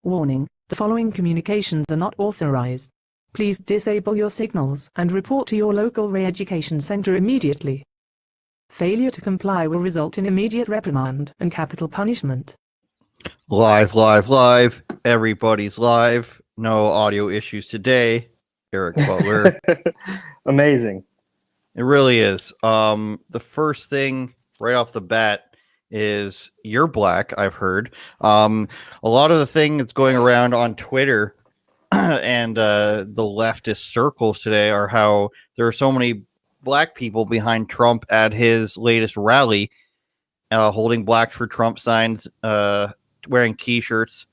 Warning, the following communications are not authorized. Please disable your signals and report to your local re-education center immediately. Failure to comply will result in immediate reprimand and capital punishment. Live, live, live. Everybody's live. No audio issues today. Eric Butler. Amazing. It really is. The first thing right off the bat is you're black, I've heard. A lot of the thing that's going around on Twitter and the leftist circles today are how there are so many black people behind Trump at his latest rally, holding Blacks for Trump signs, wearing T-shirts,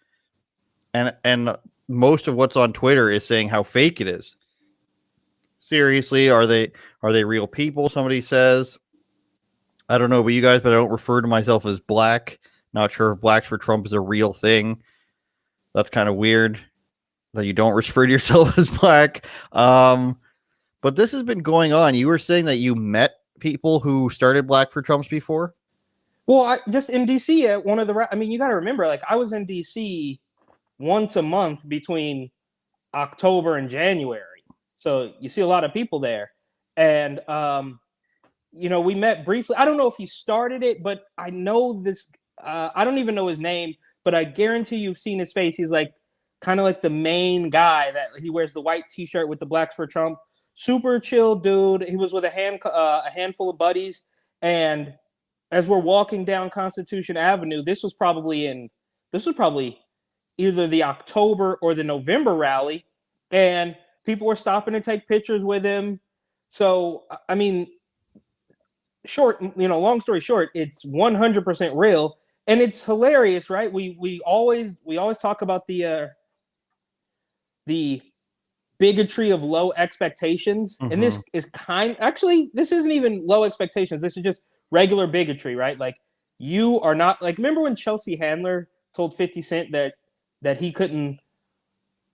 and most of what's on Twitter is saying how fake it is. Seriously, are they real people? Somebody says. I don't know about you guys, but I don't refer to myself as black. Not sure if Blacks for Trump is a real thing. That's kind of weird that you don't refer to yourself as black. But this has been going on. You were saying that you met people who started Black for Trumps before? Well, just in D.C. at one of the... I mean, you got to remember, like, I was in D.C. once a month between October and January. So you see a lot of people there. And... you know, we met briefly. I don't know if he started it, but I know this. I don't even know his name, but I guarantee you've seen his face. He's like kind of like the main guy that he wears the white T-shirt with the Blacks for Trump. Super chill dude. He was with a handful of buddies. And as we're walking down Constitution Avenue, this was probably either the October or the November rally. And people were stopping to take pictures with him. So, I mean, long story short, it's 100% real, and it's hilarious, right? We always talk about the bigotry of low expectations, and this is this isn't even low expectations. This is just regular bigotry, right? Like, you are not like, remember when Chelsea Handler told 50 Cent that he couldn't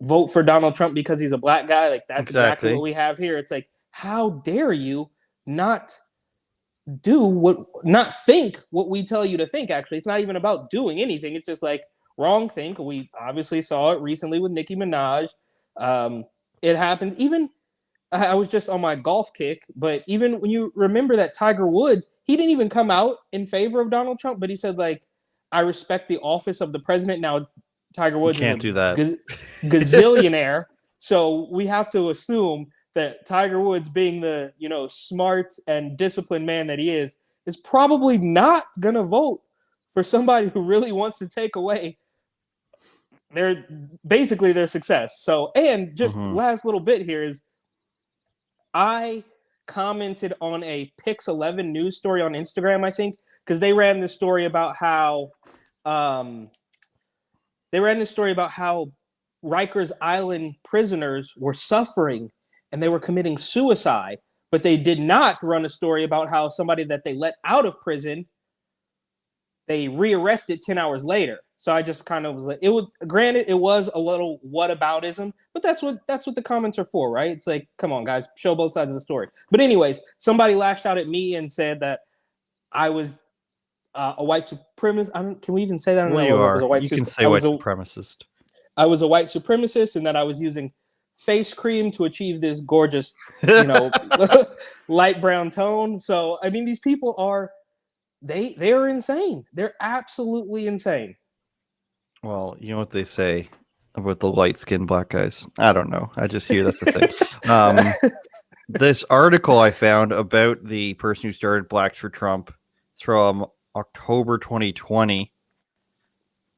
vote for Donald Trump because he's a black guy? Like, that's exactly what we have here. It's like, how dare you not think what we tell you to think. Actually, it's not even about doing anything. It's just like wrong think. We obviously saw it recently with Nicki Minaj. It happened. Even I was just on my golf kick, but even when you remember that Tiger Woods, he didn't even come out in favor of Donald Trump, but he said, like, I respect the office of the president. Now Tiger Woods can't do that. Gazillionaire. So we have to assume that Tiger Woods, being the, smart and disciplined man that he is probably not going to vote for somebody who really wants to take away their success. So, and just last little bit here is, I commented on a Pix 11 news story on Instagram, I think, because they ran this story about how Rikers Island prisoners were suffering and they were committing suicide, but they did not run a story about how somebody that they let out of prison, they rearrested 10 hours later. So I just kind of was like, granted, it was a little whataboutism, but that's what the comments are for, right? It's like, come on, guys, show both sides of the story. But anyways, somebody lashed out at me and said that I was a white supremacist. Can we even say that? Well, you are. You can say white supremacist. I was a white supremacist, and that I was using face cream to achieve this gorgeous, light brown tone. So, I mean, these people are, they are insane. They're absolutely insane. Well, you know what they say about the light-skinned black guys? I don't know. I just hear that's the thing. This article I found about the person who started Blacks for Trump from October 2020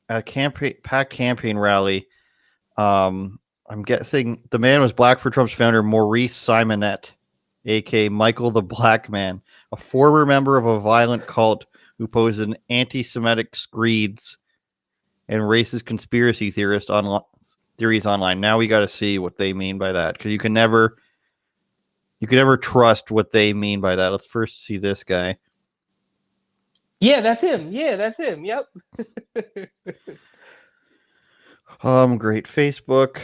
at a packed campaign rally. I'm guessing the man was Black for Trump's founder, Maurice Simonet, a.k.a. Michael the Black Man, a former member of a violent cult who posed an anti-Semitic screeds and racist conspiracy theories online. Now we got to see what they mean by that, because you can never trust what they mean by that. Let's first see this guy. Yeah, that's him. Yep. Great. Facebook.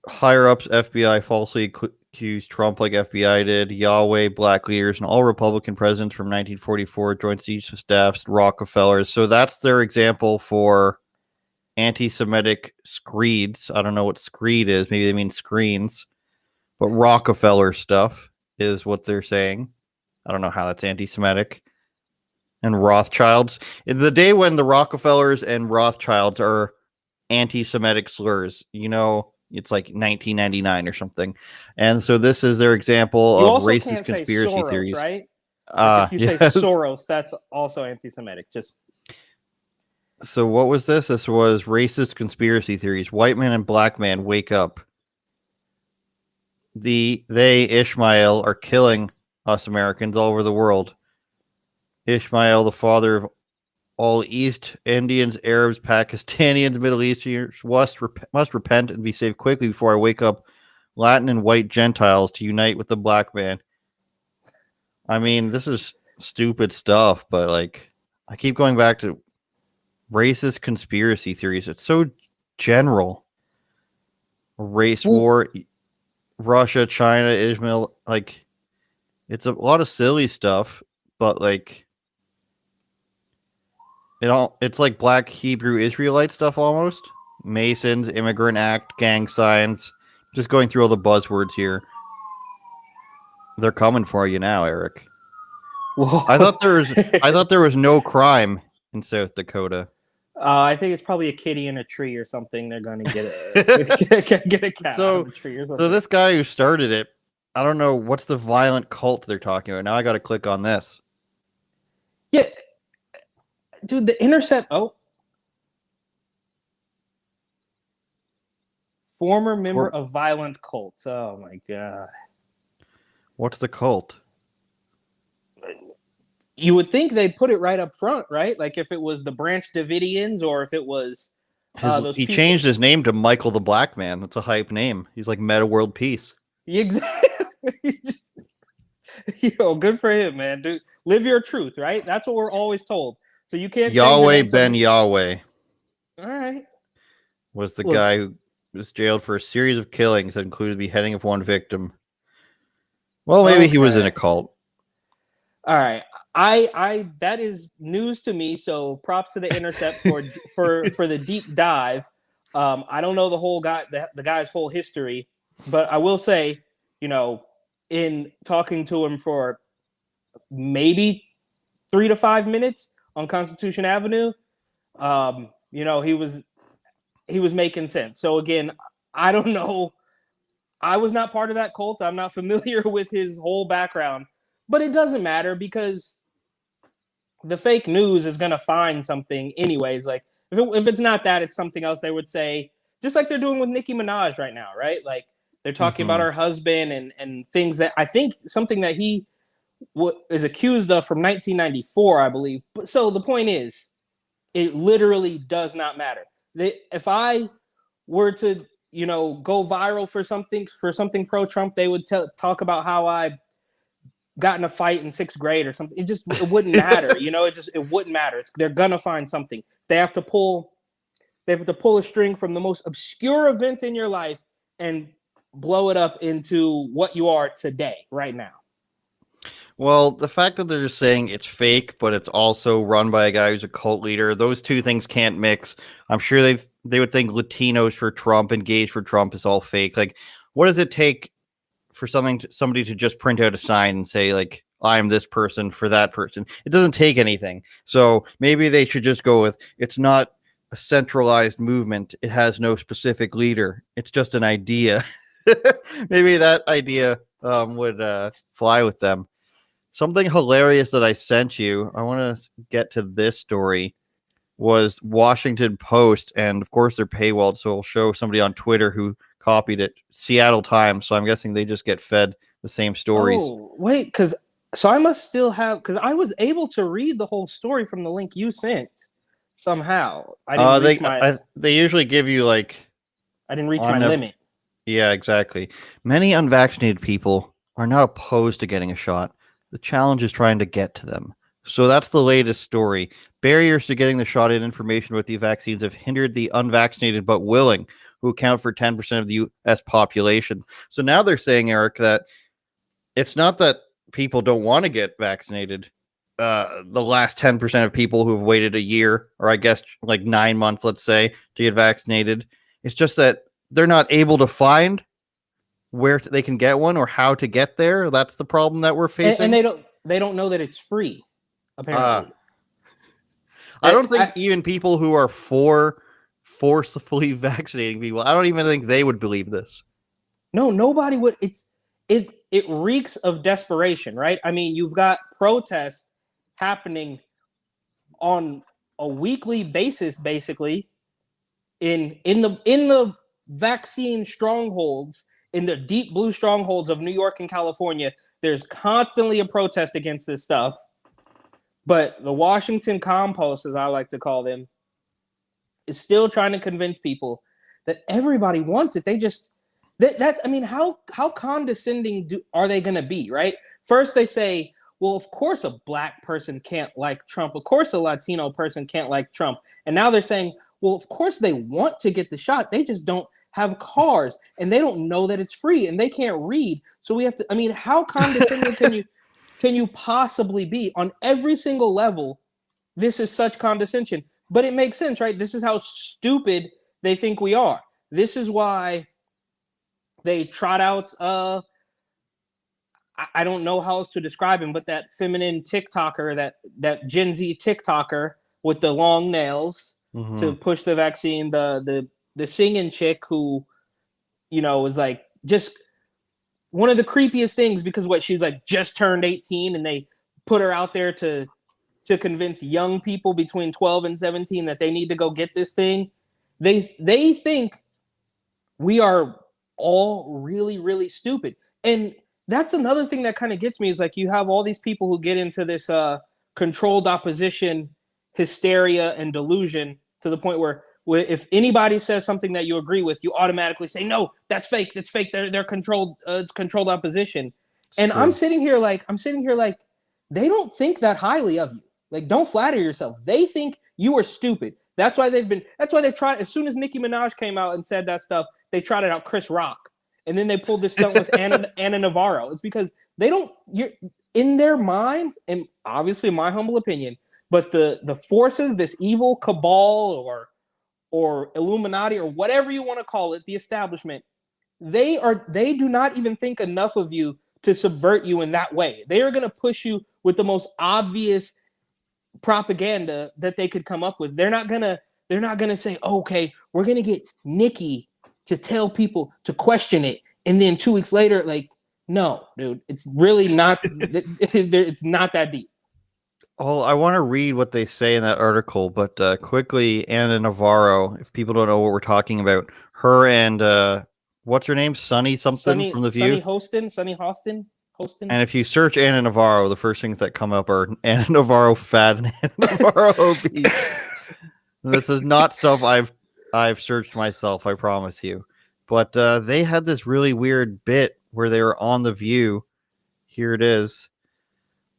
Higher ups, FBI falsely accused Trump like FBI did. Yahweh, black leaders, and all Republican presidents from 1944 joint chiefs of staffs, Rockefellers. So that's their example for anti-Semitic screeds. I don't know what screed is. Maybe they mean screens. But Rockefeller stuff is what they're saying. I don't know how that's anti-Semitic. And Rothschilds. In the day when the Rockefellers and Rothschilds are anti-Semitic slurs, it's like 1999 or something. And so this is their example You of also racist can't say conspiracy Soros, theories. right? Like if you say Yes. Soros, that's also anti-Semitic. So what was this? This was racist conspiracy theories. White man and black man wake up. They, Ishmael, are killing us Americans all over the world. Ishmael, the father of all East Indians, Arabs, Pakistanians, Middle Easterners, must repent and be saved quickly before I wake up Latin and white Gentiles to unite with the black man. I mean, this is stupid stuff, but like, I keep going back to racist conspiracy theories. It's so general. Race war, Russia, China, Ishmael, like, it's a lot of silly stuff, but like, it's like Black Hebrew Israelite stuff almost. Masons, Immigrant Act, gang signs. Just going through all the buzzwords here. They're coming for you now, Eric. Whoa. I thought there was no crime in South Dakota. I think it's probably a kitty in a tree or something. They're going to get a cat out of a tree or something. So this guy who started it, I don't know what's the violent cult they're talking about. Now I got to click on this. Yeah. Dude, the Intercept. Oh. Former member of violent cults. Oh, my God. What's the cult? You would think they'd put it right up front, right? Like if it was the Branch Davidians or if it was He changed his name to Michael the Black Man. That's a hype name. He's like Meta World Peace. Exactly. Yo, good for him, man. Dude, live your truth, right? That's what we're always told. So you can't. Yahweh Ben Yahweh. All right. Was the guy who was jailed for a series of killings that included the beheading of one victim. Well, maybe he was in a cult. All right. I that is news to me. So props to the Intercept for the deep dive. I don't know the guy's whole history, but I will say, in talking to him for maybe 3 to 5 minutes on Constitution Avenue, he was making sense. So again, I don't know. I was not part of that cult. I'm not familiar with his whole background, but it doesn't matter because the fake news is going to find something anyways. Like if it's not that, it's something else they would say, just like they're doing with Nicki Minaj right now, right? Like they're talking about her husband and things that I think something that he is accused of from 1994, I believe. But so the point is, it literally does not matter. If I were to, go viral for something pro-Trump, they would talk about how I got in a fight in 6th grade or something. It wouldn't matter. It wouldn't matter. They're gonna find something. They have to pull a string from the most obscure event in your life and blow it up into what you are today, right now. Well, the fact that they're just saying it's fake, but it's also run by a guy who's a cult leader, those two things can't mix. I'm sure they would think Latinos for Trump, engaged for Trump is all fake. Like, what does it take for somebody to just print out a sign and say, like, I'm this person for that person? It doesn't take anything. So maybe they should just go with, it's not a centralized movement. It has no specific leader. It's just an idea. Maybe that idea would fly with them. Something hilarious that I sent you, I want to get to this story, was Washington Post, and of course they're paywalled, so I'll show somebody on Twitter who copied it. Seattle Times, so I'm guessing they just get fed the same stories. Oh, wait, so I must still have, because I was able to read the whole story from the link you sent somehow. I didn't they usually give you like... I didn't reach my limit. Yeah, exactly. Many unvaccinated people are not opposed to getting a shot. The challenge is trying to get to them. So that's the latest story. Barriers to getting the shot and information with the vaccines have hindered the unvaccinated but willing, who account for 10% of the U.S. population. So now they're saying, Eric, that it's not that people don't want to get vaccinated. the last 10% of people who've waited a year, or I guess like 9 months, let's say, to get vaccinated. It's just that they're not able to find where they can get one or how to get there. That's the problem that we're facing. And they don't know that it's free, apparently. I don't think even people who are for forcefully vaccinating people, I don't even think they would believe this. No, nobody would. It reeks of desperation, right? I mean, you've got protests happening on a weekly basis, basically, in the vaccine strongholds, in the deep blue strongholds of New York and California. There's constantly a protest against this stuff. But the Washington compost, as I like to call them, is still trying to convince people that everybody wants it. They just I mean, how condescending are they going to be, right? First they say, well, of course a black person can't like Trump. Of course a Latino person can't like Trump. And now they're saying, well, of course they want to get the shot. They just don't have cars and they don't know that it's free and they can't read. So we have to, I mean, how condescending can you possibly be on every single level? This is such condescension, but it makes sense, right? This is how stupid they think we are. This is why they trot out, I don't know how else to describe him, but that feminine TikToker, that Gen Z TikToker with the long nails to push the vaccine, the singing chick who, you know, was like just one of the creepiest things because she's like just turned 18 and they put her out there to convince young people between 12 and 17 that they need to go get this thing. They think we are all really, really stupid. And that's another thing that kind of gets me is like you have all these people who get into this controlled opposition hysteria and delusion to the point where if anybody says something that you agree with, you automatically say, no, that's fake. That's fake. They're controlled. It's controlled opposition. And true. I'm sitting here like they don't think that highly of you. Like, don't flatter yourself. They think you are stupid. That's why they tried. As soon as Nicki Minaj came out and said that stuff, they trotted out Chris Rock. And then they pulled this stunt with Anna Navarro. It's because you're in their minds, and obviously my humble opinion, but the forces, this evil cabal or Illuminati or whatever you want to call it, the establishment, they do not even think enough of you to subvert you in that way. They are going to push you with the most obvious propaganda that they could come up with. They're not gonna say, oh, okay, we're gonna get Nikki to tell people to question it, and then 2 weeks later, like, no, dude, it's really not. It's not that deep. Oh, I want to read what they say in that article, but quickly, Anna Navarro, if people don't know what we're talking about, her and what's her name? Sunny something from The View? Sunny Hostin. And if you search Anna Navarro, the first things that come up are Anna Navarro fat and Anna Navarro obese. This is not stuff I've searched myself, I promise you. But they had this really weird bit where they were on The View. Here it is.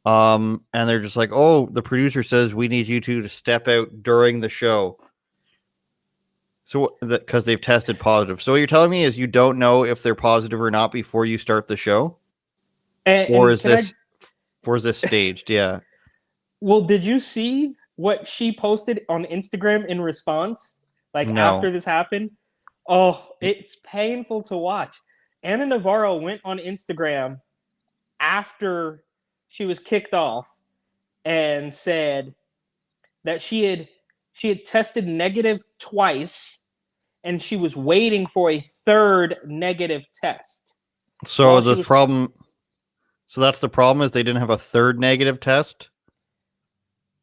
And they're just like, oh, the producer says we need you two to step out during the show. So because they've tested positive. So what you're telling me is you don't know if they're positive or not before you start the show? Or is this staged? Yeah. Well, did you see what she posted on Instagram in response? Like after this happened? Oh, it's painful to watch. Anna Navarro went on Instagram after she was kicked off and said that she had tested negative twice and she was waiting for a third negative test. So So that's the problem, is they didn't have a third negative test?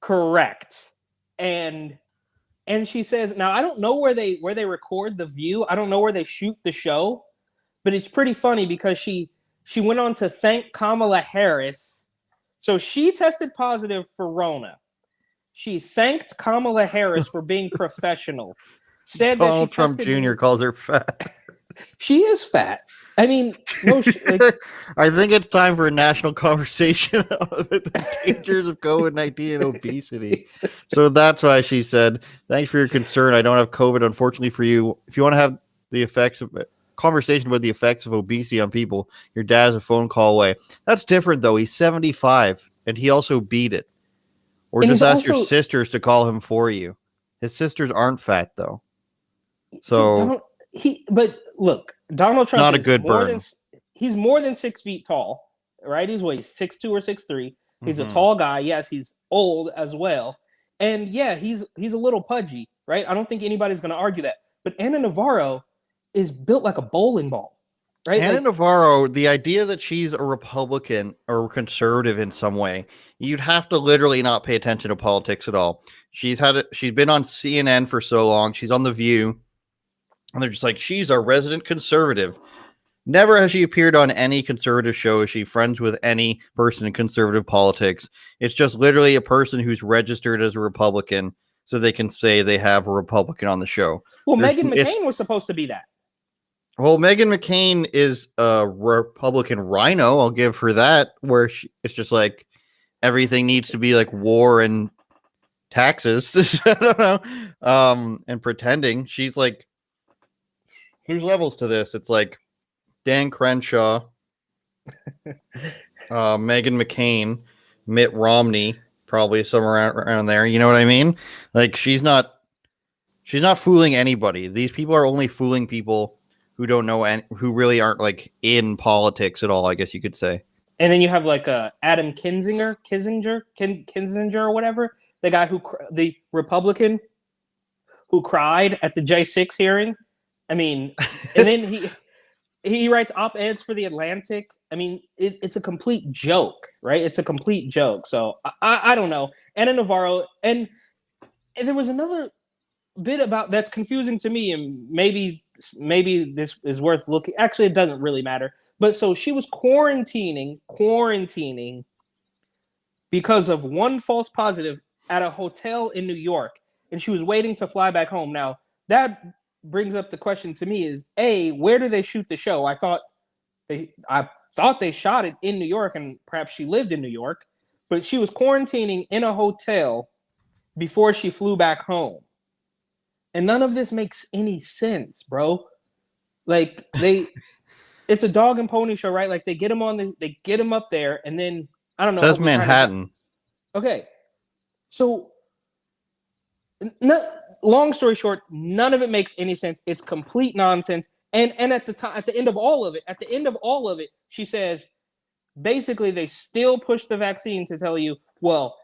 Correct. And she says, now I don't know where they record The View. I don't know where they shoot the show, but it's pretty funny because she went on to thank Kamala Harris. So she tested positive for Rona. She thanked Kamala Harris for being professional. Said Donald that Trump Jr. calls her fat. She is fat. I mean, no, I think it's time for a national conversation about the dangers of COVID-19 and obesity. So that's why she said, thanks for your concern. I don't have COVID, unfortunately for you. If you want to have the effects of conversation about the effects of obesity on people, your dad's a phone call away. That's different, though. He's 75, and he also beat it. Or And just he's ask your also, sisters to call him for you. His sisters aren't fat though. dude, So but look, Donald Trump not a is good burn. he's more than 6 feet tall, right? He's 6'2" or 6'3". He's a Mhm. tall guy. Yes, he's old as well. And yeah, he's a little pudgy, right? I don't think anybody's going to argue that. But Anna Navarro is built like a bowling ball, right? Anna Like, Navarro, the idea that she's a Republican or conservative in some way, you'd have to literally not pay attention to politics at all. She's been on CNN for so long. She's on The View, and they're just like, she's our resident conservative. Never has she appeared on any conservative show. Is she friends with any person in conservative politics? It's just literally a person who's registered as a Republican so they can say they have a Republican on the show. well, Meghan McCain was supposed to be that. Well, Meghan McCain is a Republican rhino. I'll give her that. Where it's just like everything needs to be like war and taxes. I don't know. And pretending she's like, there's levels to this. It's like Dan Crenshaw, Meghan McCain, Mitt Romney, probably somewhere around there. You know what I mean? Like she's not fooling anybody. These people are only fooling people who don't know and who really aren't like in politics at all, I guess you could say. And then you have like Adam Kinzinger, or whatever, the guy the Republican who cried at the J6 hearing. I mean, and then he writes op-eds for the Atlantic. I mean, it's a complete joke, right? It's a complete joke. So I don't know. Anna Navarro, and there was another bit about that's confusing to me, and maybe this is worth looking. Actually, it doesn't really matter. But so she was quarantining because of one false positive at a hotel in New York, and she was waiting to fly back home. Now that brings up the question to me: is where do they shoot the show? I thought they shot it in New York, and perhaps she lived in New York, but she was quarantining in a hotel before she flew back home. And none of this makes any sense, bro. Like it's a dog and pony show, right? Like they get him up there, and then I don't know. It says Manhattan. Okay, so long story short, none of it makes any sense. It's complete nonsense. And at the end of all of it, she says, basically, they still push the vaccine to tell you, well,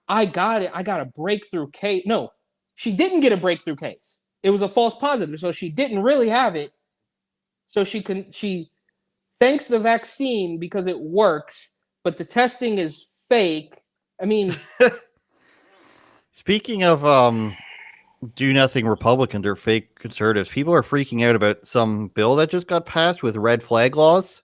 I got it. I got a breakthrough case. No, she didn't get a breakthrough case. It was a false positive, so she didn't really have it. So she thanks the vaccine because it works, but the testing is fake. I mean, speaking of do nothing Republicans or fake conservatives, people are freaking out about some bill that just got passed with red flag laws.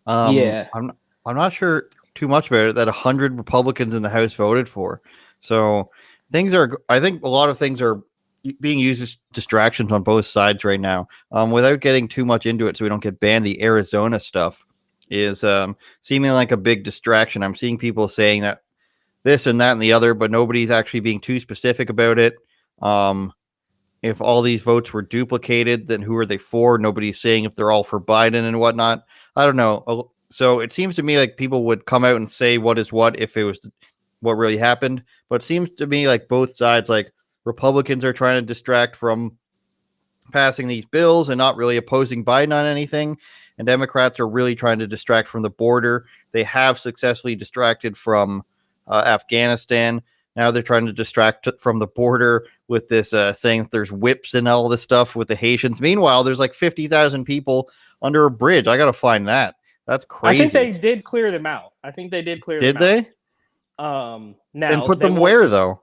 Yeah, I'm not sure too much about it that 100 Republicans in the House voted for. So I think a lot of things are being used as distractions on both sides right now. Without getting too much into it so we don't get banned, the Arizona stuff is seeming like a big distraction. I'm seeing people saying that this and that and the other, but nobody's actually being too specific about it. If all these votes were duplicated, then who are they for? Nobody's saying if they're all for Biden and whatnot. I don't know. So it seems to me like people would come out and say what is what if it was what really happened. But it seems to me like both sides, like Republicans are trying to distract from passing these bills and not really opposing Biden on anything. And Democrats are really trying to distract from the border. They have successfully distracted from Afghanistan. Now they're trying to distract from the border with this saying that there's whips and all this stuff with the Haitians. Meanwhile, there's like 50,000 people under a bridge. I got to find that. That's crazy. I think they did clear them out. Did they? Now and put them where though?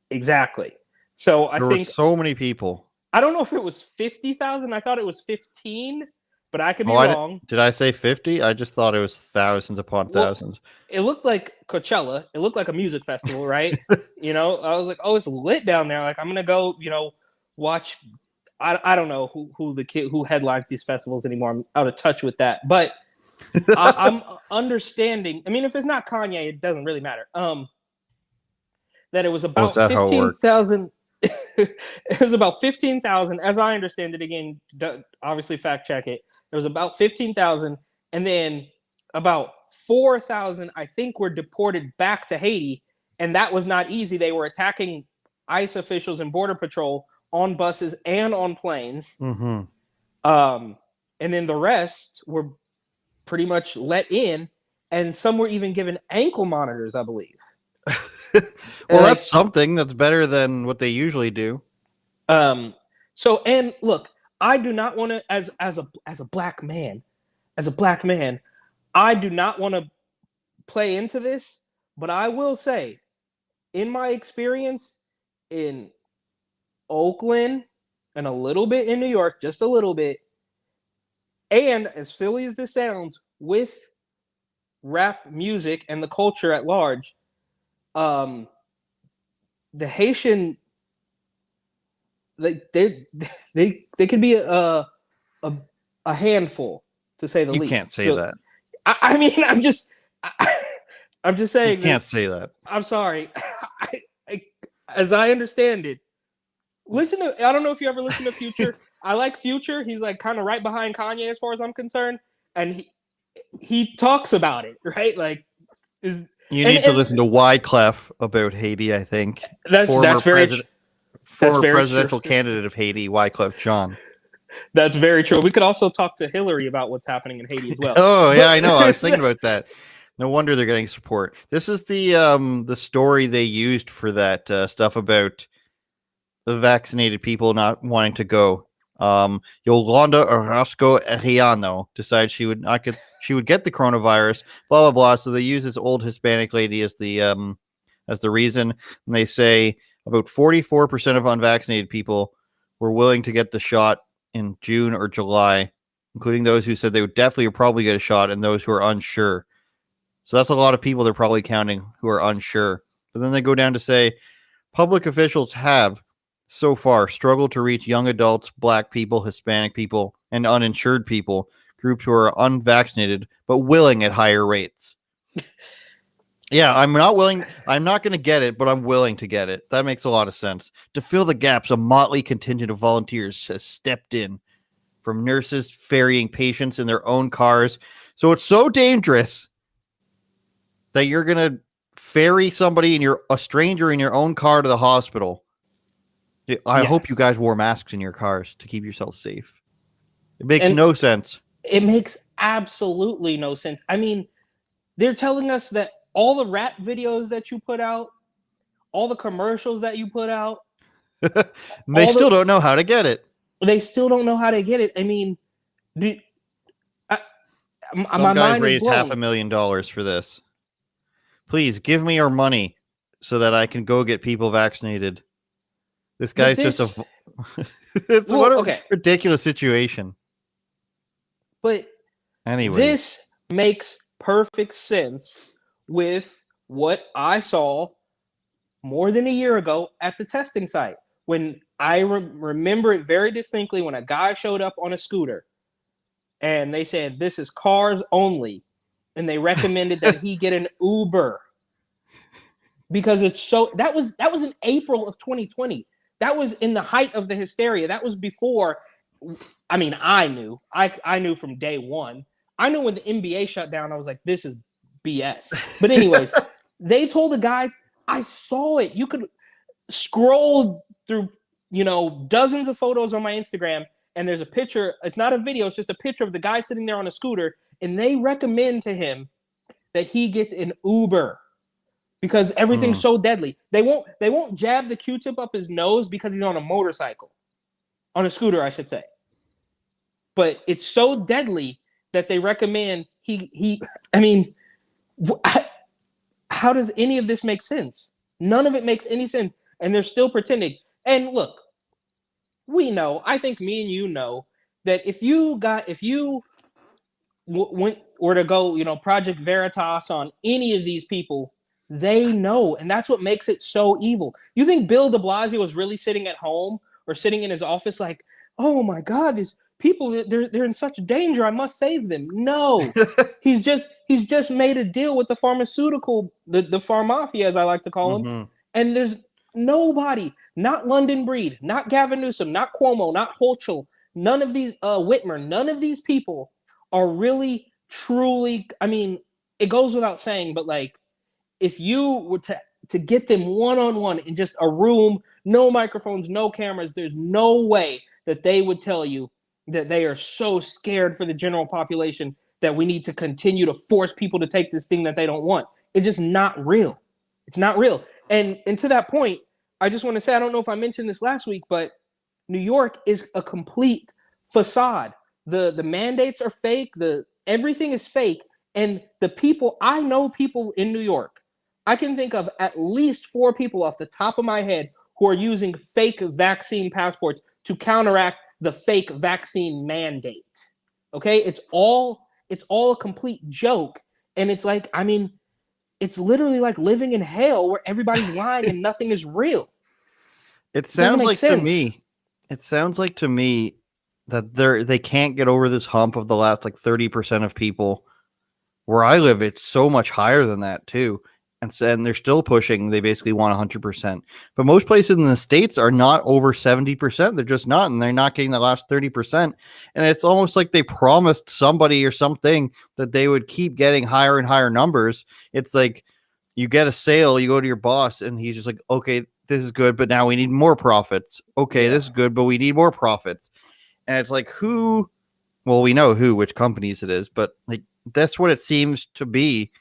Exactly. So I think were so many people. I don't know if it was 50,000. I thought it was 15, but I could be wrong. Did I say 50? I just thought it was thousands upon thousands. It looked like Coachella. It looked like a music festival, right? I was like, oh, it's lit down there. Like I'm gonna go, watch. I don't know who headlines these festivals anymore. I'm out of touch with that, but I'm understanding. I mean, if it's not Kanye, it doesn't really matter. That it was about 15,000. It was about 15,000, as I understand it. Again, obviously fact check it. It was about 15,000, and then about 4,000, I think, were deported back to Haiti, and that was not easy. They were attacking ICE officials and Border Patrol on buses and on planes. Mm-hmm. And then the rest were pretty much let in, and some were even given ankle monitors, I believe. Well, that's something. That's better than what they usually do. So, and look, I do not want to, as a black man, I do not want to play into this, but I will say, in my experience in Oakland and a little bit in New York, just a little bit, and as silly as this sounds, with rap music and the culture at large, the Haitian, they can be a handful, to say the least. You can't say that. I mean, I'm just saying. You can't say that. I'm sorry. As I understand it, I don't know if you ever listen to Future. I like Future. He's like kind of right behind Kanye as far as I'm concerned, and he talks about it, right? Like, you need to listen to Wyclef about Haiti. I think that's very former presidential candidate of Haiti, Wyclef Jean. That's very true. We could also talk to Hillary about what's happening in Haiti as well. Oh yeah, I know. I was thinking about that. No wonder they're getting support. This is the story they used for that stuff about the vaccinated people not wanting to go. Yolanda Orozco Ariano decided she would get the coronavirus. Blah blah blah. So they use this old Hispanic lady as the reason, and they say about 44% of unvaccinated people were willing to get the shot in June or July, including those who said they would definitely or probably get a shot, and those who are unsure. So that's a lot of people they're probably counting who are unsure. But then they go down to say public officials have so far struggled to reach young adults, black people, Hispanic people, and uninsured people, groups who are unvaccinated but willing at higher rates. Yeah, I'm not going to get it, but I'm willing to get it. That makes a lot of sense. To fill the gaps, a motley contingent of volunteers has stepped in, from nurses ferrying patients in their own cars. So it's so dangerous that you're going to ferry somebody a stranger in your own car to the hospital. I hope you guys wore masks in your cars to keep yourself safe. It makes no sense. It makes absolutely no sense. I mean, they're telling us that all the rap videos that you put out, all the commercials that you put out, they still don't know how to get it. They still don't know how to get it. I mean, some my guys mind raised is blown. $500,000 for this. Please give me your money so that I can go get people vaccinated. This guy's just a ridiculous situation. But anyway, this makes perfect sense with what I saw more than a year ago at the testing site. When I remember it very distinctly, when a guy showed up on a scooter and they said, "This is cars only," and they recommended that he get an Uber because that was in April of 2020. That was in the height of the hysteria. That was before. I mean, I knew from day one. I knew when the NBA shut down, I was like, this is BS. But anyways, they told the guy, I saw it. You could scroll through, dozens of photos on my Instagram, and there's a picture. It's not a video. It's just a picture of the guy sitting there on a scooter, and they recommend to him that he gets an Uber because everything's so deadly. They won't jab the Q-tip up his nose because he's on a motorcycle, on a scooter, I should say. But it's so deadly that they recommend I mean, how does any of this make sense? None of it makes any sense. And they're still pretending. And look, we know, I think me and you know, that if you were to go, Project Veritas on any of these people, they know. And that's what makes it so evil. You think Bill de Blasio was really sitting at home or sitting in his office like, oh my God, these people, they're in such danger, I must save them. No. he's just made a deal with the pharmaceutical, the pharmafia, as I like to call them. And there's nobody, not London Breed, not Gavin Newsom, not Cuomo, not Hochul, none of these Whitmer, none of these people are really truly, I mean, it goes without saying, but like, if you were to get them one-on-one in just a room, no microphones, no cameras, there's no way that they would tell you that they are so scared for the general population that we need to continue to force people to take this thing that they don't want. It's just not real. It's not real. And to that point, I just want to say, I don't know if I mentioned this last week, but New York is a complete facade. The mandates are fake. Everything is fake. And the people, I know people in New York. I can think of at least 4 people off the top of my head who are using fake vaccine passports to counteract the fake vaccine mandate. Okay? It's all a complete joke. And it's like, I mean, it's literally like living in hell where everybody's lying and nothing is real. It sounds like to me that they can't get over this hump of the last like 30% of people. Where I live, it's so much higher than that too. And they're still pushing. They basically want 100%. But most places in the States are not over 70%. They're just not, and they're not getting the last 30%. And it's almost like they promised somebody or something that they would keep getting higher and higher numbers. It's like you get a sale, you go to your boss, and he's just like, okay, this is good, but now we need more profits. Okay, this is good, but we need more profits. And it's like, well, we know which companies it is, but like that's what it seems to be.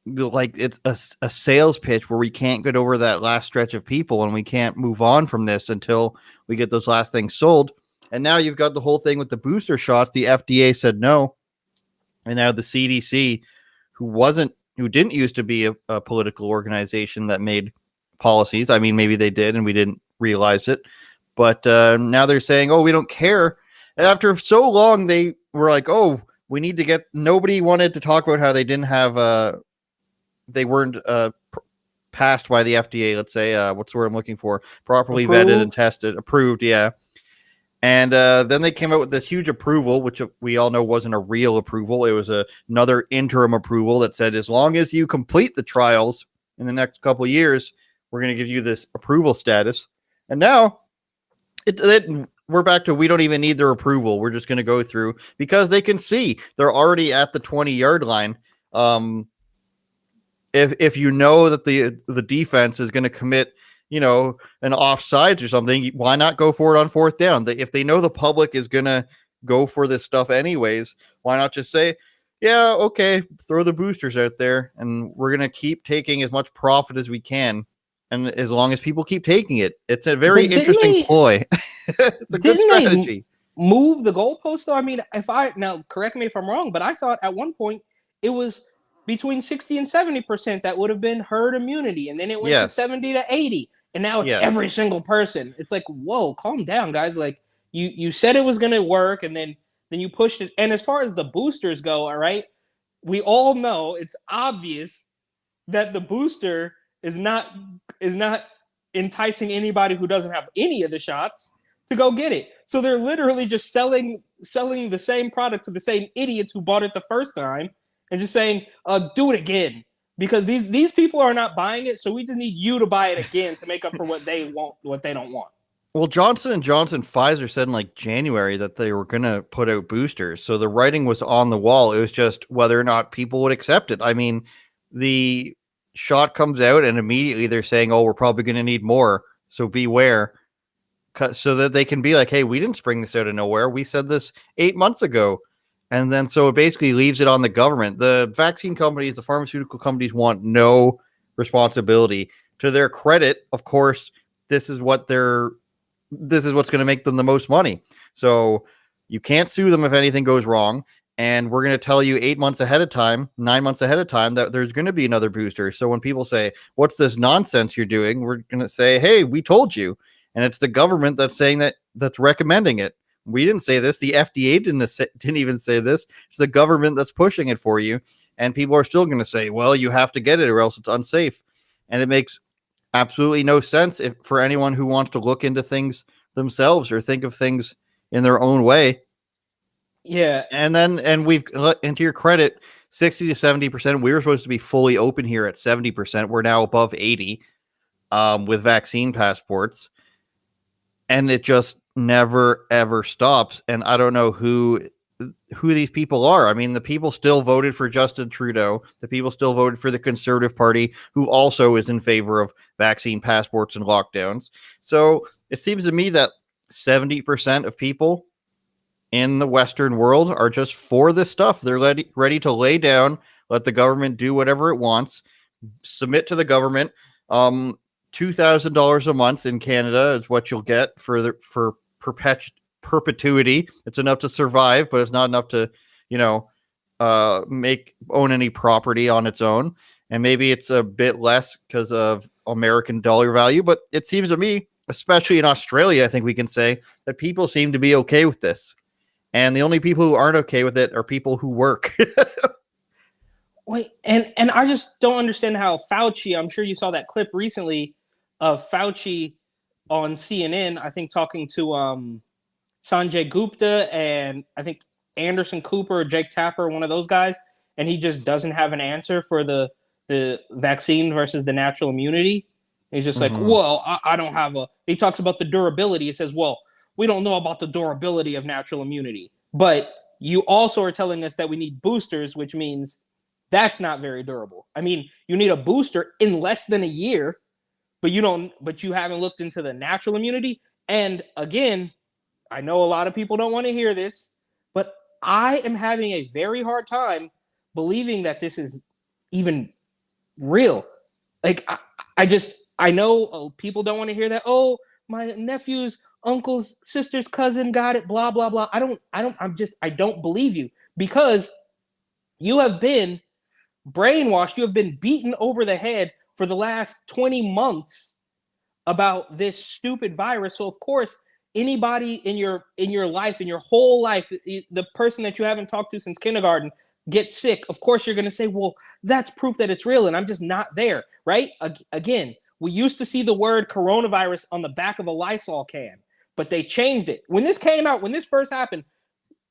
Like it's a sales pitch where we can't get over that last stretch of people and we can't move on from this until we get those last things sold. And now you've got the whole thing with the booster shots. The FDA said no. And now the CDC, who didn't used to be a political organization that made policies. I mean, maybe they did and we didn't realize it. But now they're saying, oh, we don't care. And after so long, they were like, oh, we need to get, nobody wanted to talk about how they didn't have, they weren't passed by the FDA, let's say, what's the word I'm looking for? Properly vetted and tested, approved, yeah. And then they came out with this huge approval, which we all know wasn't a real approval. It was another interim approval that said, as long as you complete the trials in the next couple of years, we're going to give you this approval status. And now we're back to, we don't even need their approval. We're just going to go through because they can see they're already at the 20-yard line. If you know that the defense is going to commit, an offsides or something, why not go for it on 4th down? If they know the public is going to go for this stuff anyways, why not just say, yeah, okay, throw the boosters out there and we're going to keep taking as much profit as we can. And as long as people keep taking it, it's a very interesting ploy. It's a good strategy. Move the goalpost though? I mean, now correct me if I'm wrong, but I thought at one point it was between 60 and 70% that would have been herd immunity, and then it went to 70 to 80, and now it's every single person. It's like, whoa, calm down, guys. Like you said it was going to work, and then you pushed it. And as far as the boosters go, all right, we all know it's obvious that the booster is not enticing anybody who doesn't have any of the shots to go get it. So they're literally just selling the same product to the same idiots who bought it the first time and just saying, do it again. Because these people are not buying it, so we just need you to buy it again to make up for what they want, what they don't want. Well, Johnson & Johnson, Pfizer said in like January that they were going to put out boosters. So the writing was on the wall. It was just whether or not people would accept it. I mean, the shot comes out and immediately they're saying, oh, we're probably going to need more. So beware. So that they can be like, hey, we didn't spring this out of nowhere. We said this 8 months ago. And then so it basically leaves it on the government. The vaccine companies, the pharmaceutical companies want no responsibility. To their credit, of course, this is what's going to make them the most money. So you can't sue them if anything goes wrong. And we're going to tell you 8 months ahead of time, 9 months ahead of time that there's going to be another booster. So when people say, what's this nonsense you're doing? We're going to say, hey, we told you. And it's the government that's saying that's recommending it. We didn't say this. The FDA didn't even say this. It's the government that's pushing it for you. And people are still going to say, well, you have to get it or else it's unsafe. And it makes absolutely no sense for anyone who wants to look into things themselves or think of things in their own way. Yeah. And we've, and to your credit, 60 to 70%, we were supposed to be fully open here at 70%. We're now above 80 with vaccine passports. And it just never, ever stops. And I don't know who who these people are. I mean, the people still voted for Justin Trudeau. The people still voted for the Conservative Party, who also is in favor of vaccine passports and lockdowns. So it seems to me that 70% of people in the Western world are just for this stuff. They're ready to lay down, let the government do whatever it wants, submit to the government. $2,000 a month in Canada is what you'll get for perpetuity. It's enough to survive, but it's not enough to, own any property on its own. And maybe it's a bit less because of American dollar value, but it seems to me, especially in Australia, I think we can say that people seem to be okay with this. And the only people who aren't okay with it are people who work. Wait, and I just don't understand how Fauci, I'm sure you saw that clip recently of Fauci on CNN, I think talking to Sanjay Gupta and I think Anderson Cooper or Jake Tapper, one of those guys, and he just doesn't have an answer for the vaccine versus the natural immunity. He's just like, well, I don't have he talks about the durability. He says, well, we don't know about the durability of natural immunity, but you also are telling us that we need boosters, which means that's not very durable. I mean, you need a booster in less than a year, but you haven't looked into the natural immunity. And again, I know a lot of people don't want to hear this, but I am having a very hard time believing that this is even real. Like, I know people don't want to hear that. Oh, my nephew's uncle's sister's cousin got it, blah, blah, blah. I don't believe you, because you have been brainwashed. You have been beaten over the head for the last 20 months about this stupid virus. So of course, anybody in your life, in your whole life, the person that you haven't talked to since kindergarten gets sick, of course you're going to say, well, that's proof that it's real, and I'm just not there, right? Again, we used to see the word coronavirus on the back of a Lysol can, but they changed it. When this came out, when this first happened,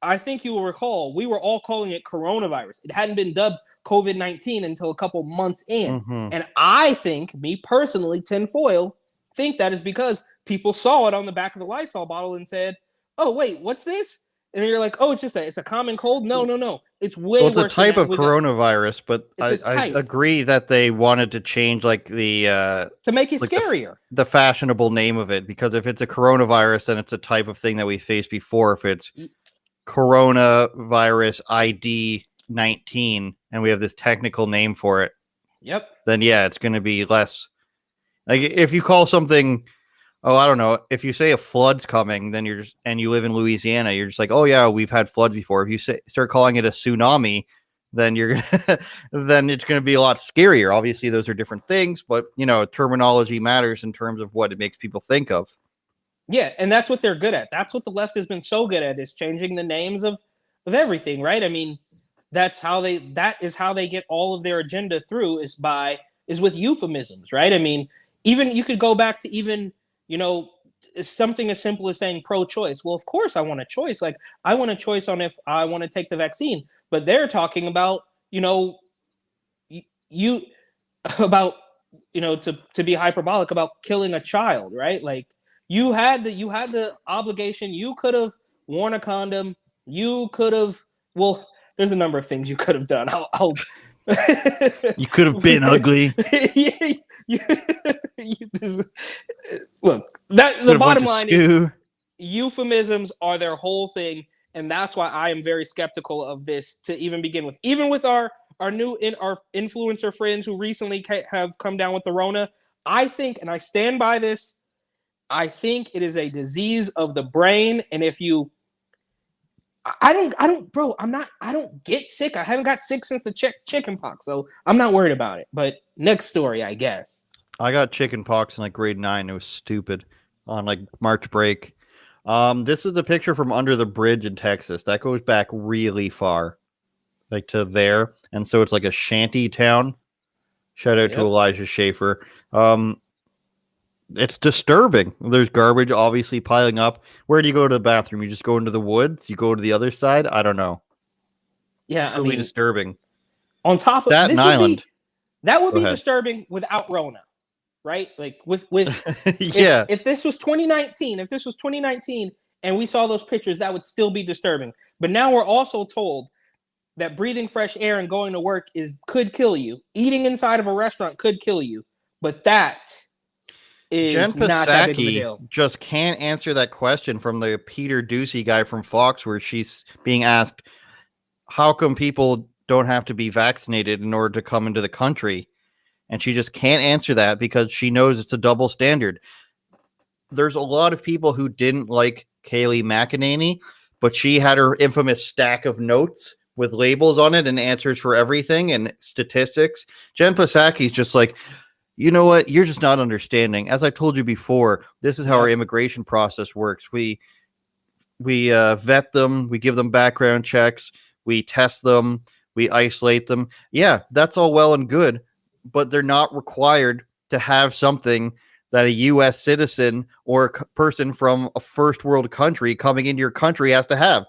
I think you will recall, we were all calling it coronavirus. It hadn't been dubbed COVID-19 until a couple months in. And I think, me personally, tinfoil, think that is because people saw it on the back of the Lysol bottle and said, oh, wait, what's this? And you're like, oh, it's a common cold? No. It's way worse. It's a type of coronavirus, but I agree that they wanted to change like the to make it scarier. The fashionable name of it, because if it's a coronavirus, then it's a type of thing that we faced before. If it's coronavirus ID 19 and we have this technical name for it, then yeah, it's going to be less. Like if you call something, I don't know, if you say a flood's coming, then and you live in Louisiana, you're just like, oh yeah, we've had floods before. If you start calling it a tsunami, then then it's going to be a lot scarier. Obviously those are different things, but terminology matters in terms of what it makes people think of. Yeah, and that's what they're good at. That's what the left has been so good at, is changing the names of everything, right? I mean, that is how they get all of their agenda through, is with euphemisms, right? I mean, even you could go back to even, something as simple as saying pro-choice. Well, of course I want a choice. Like, I want a choice on if I want to take the vaccine, but they're talking about, to be hyperbolic, about killing a child, right? Like, you had the obligation. You could have worn a condom. You could have. Well, there's a number of things you could have done. You could have been ugly. Look, the bottom line is euphemisms are their whole thing, and that's why I am very skeptical of this to even begin with. Even with our influencer friends who recently have come down with the Rona, I think, and I stand by this, I think it is a disease of the brain. And if you, I don't get sick. I haven't got sick since the chicken pox, so I'm not worried about it. But next story, I guess. I got chicken pox in like grade 9. It was stupid on like March break. This is a picture from under the bridge in Texas. That goes back really far, like to there. And so it's like a shanty town. Shout out to Elijah Schaefer. It's disturbing. There's garbage obviously piling up. Where do you go to the bathroom? You just go into the woods? You go to the other side? I don't know. Yeah, it's really disturbing. On top of Staten Island. That would be disturbing without Rona, right? Like with if this was 2019, and we saw those pictures, that would still be disturbing. But now we're also told that breathing fresh air and going to work could kill you. Eating inside of a restaurant could kill you. But that is Jen not that big of a Psaki deal. just can't answer that question from the Peter Ducey guy from Fox, where she's being asked, how come people don't have to be vaccinated in order to come into the country? And she just can't answer that because she knows it's a double standard. There's a lot of people who didn't like Kayleigh McEnany, but she had her infamous stack of notes with labels on it and answers for everything and statistics. Jen Psaki's just like, you know what? You're just not understanding. As I told you before, this is how our immigration process works. We vet them. We give them background checks. We test them. We isolate them. Yeah, that's all well and good, but they're not required to have something that a U.S. citizen or a person from a first world country coming into your country has to have.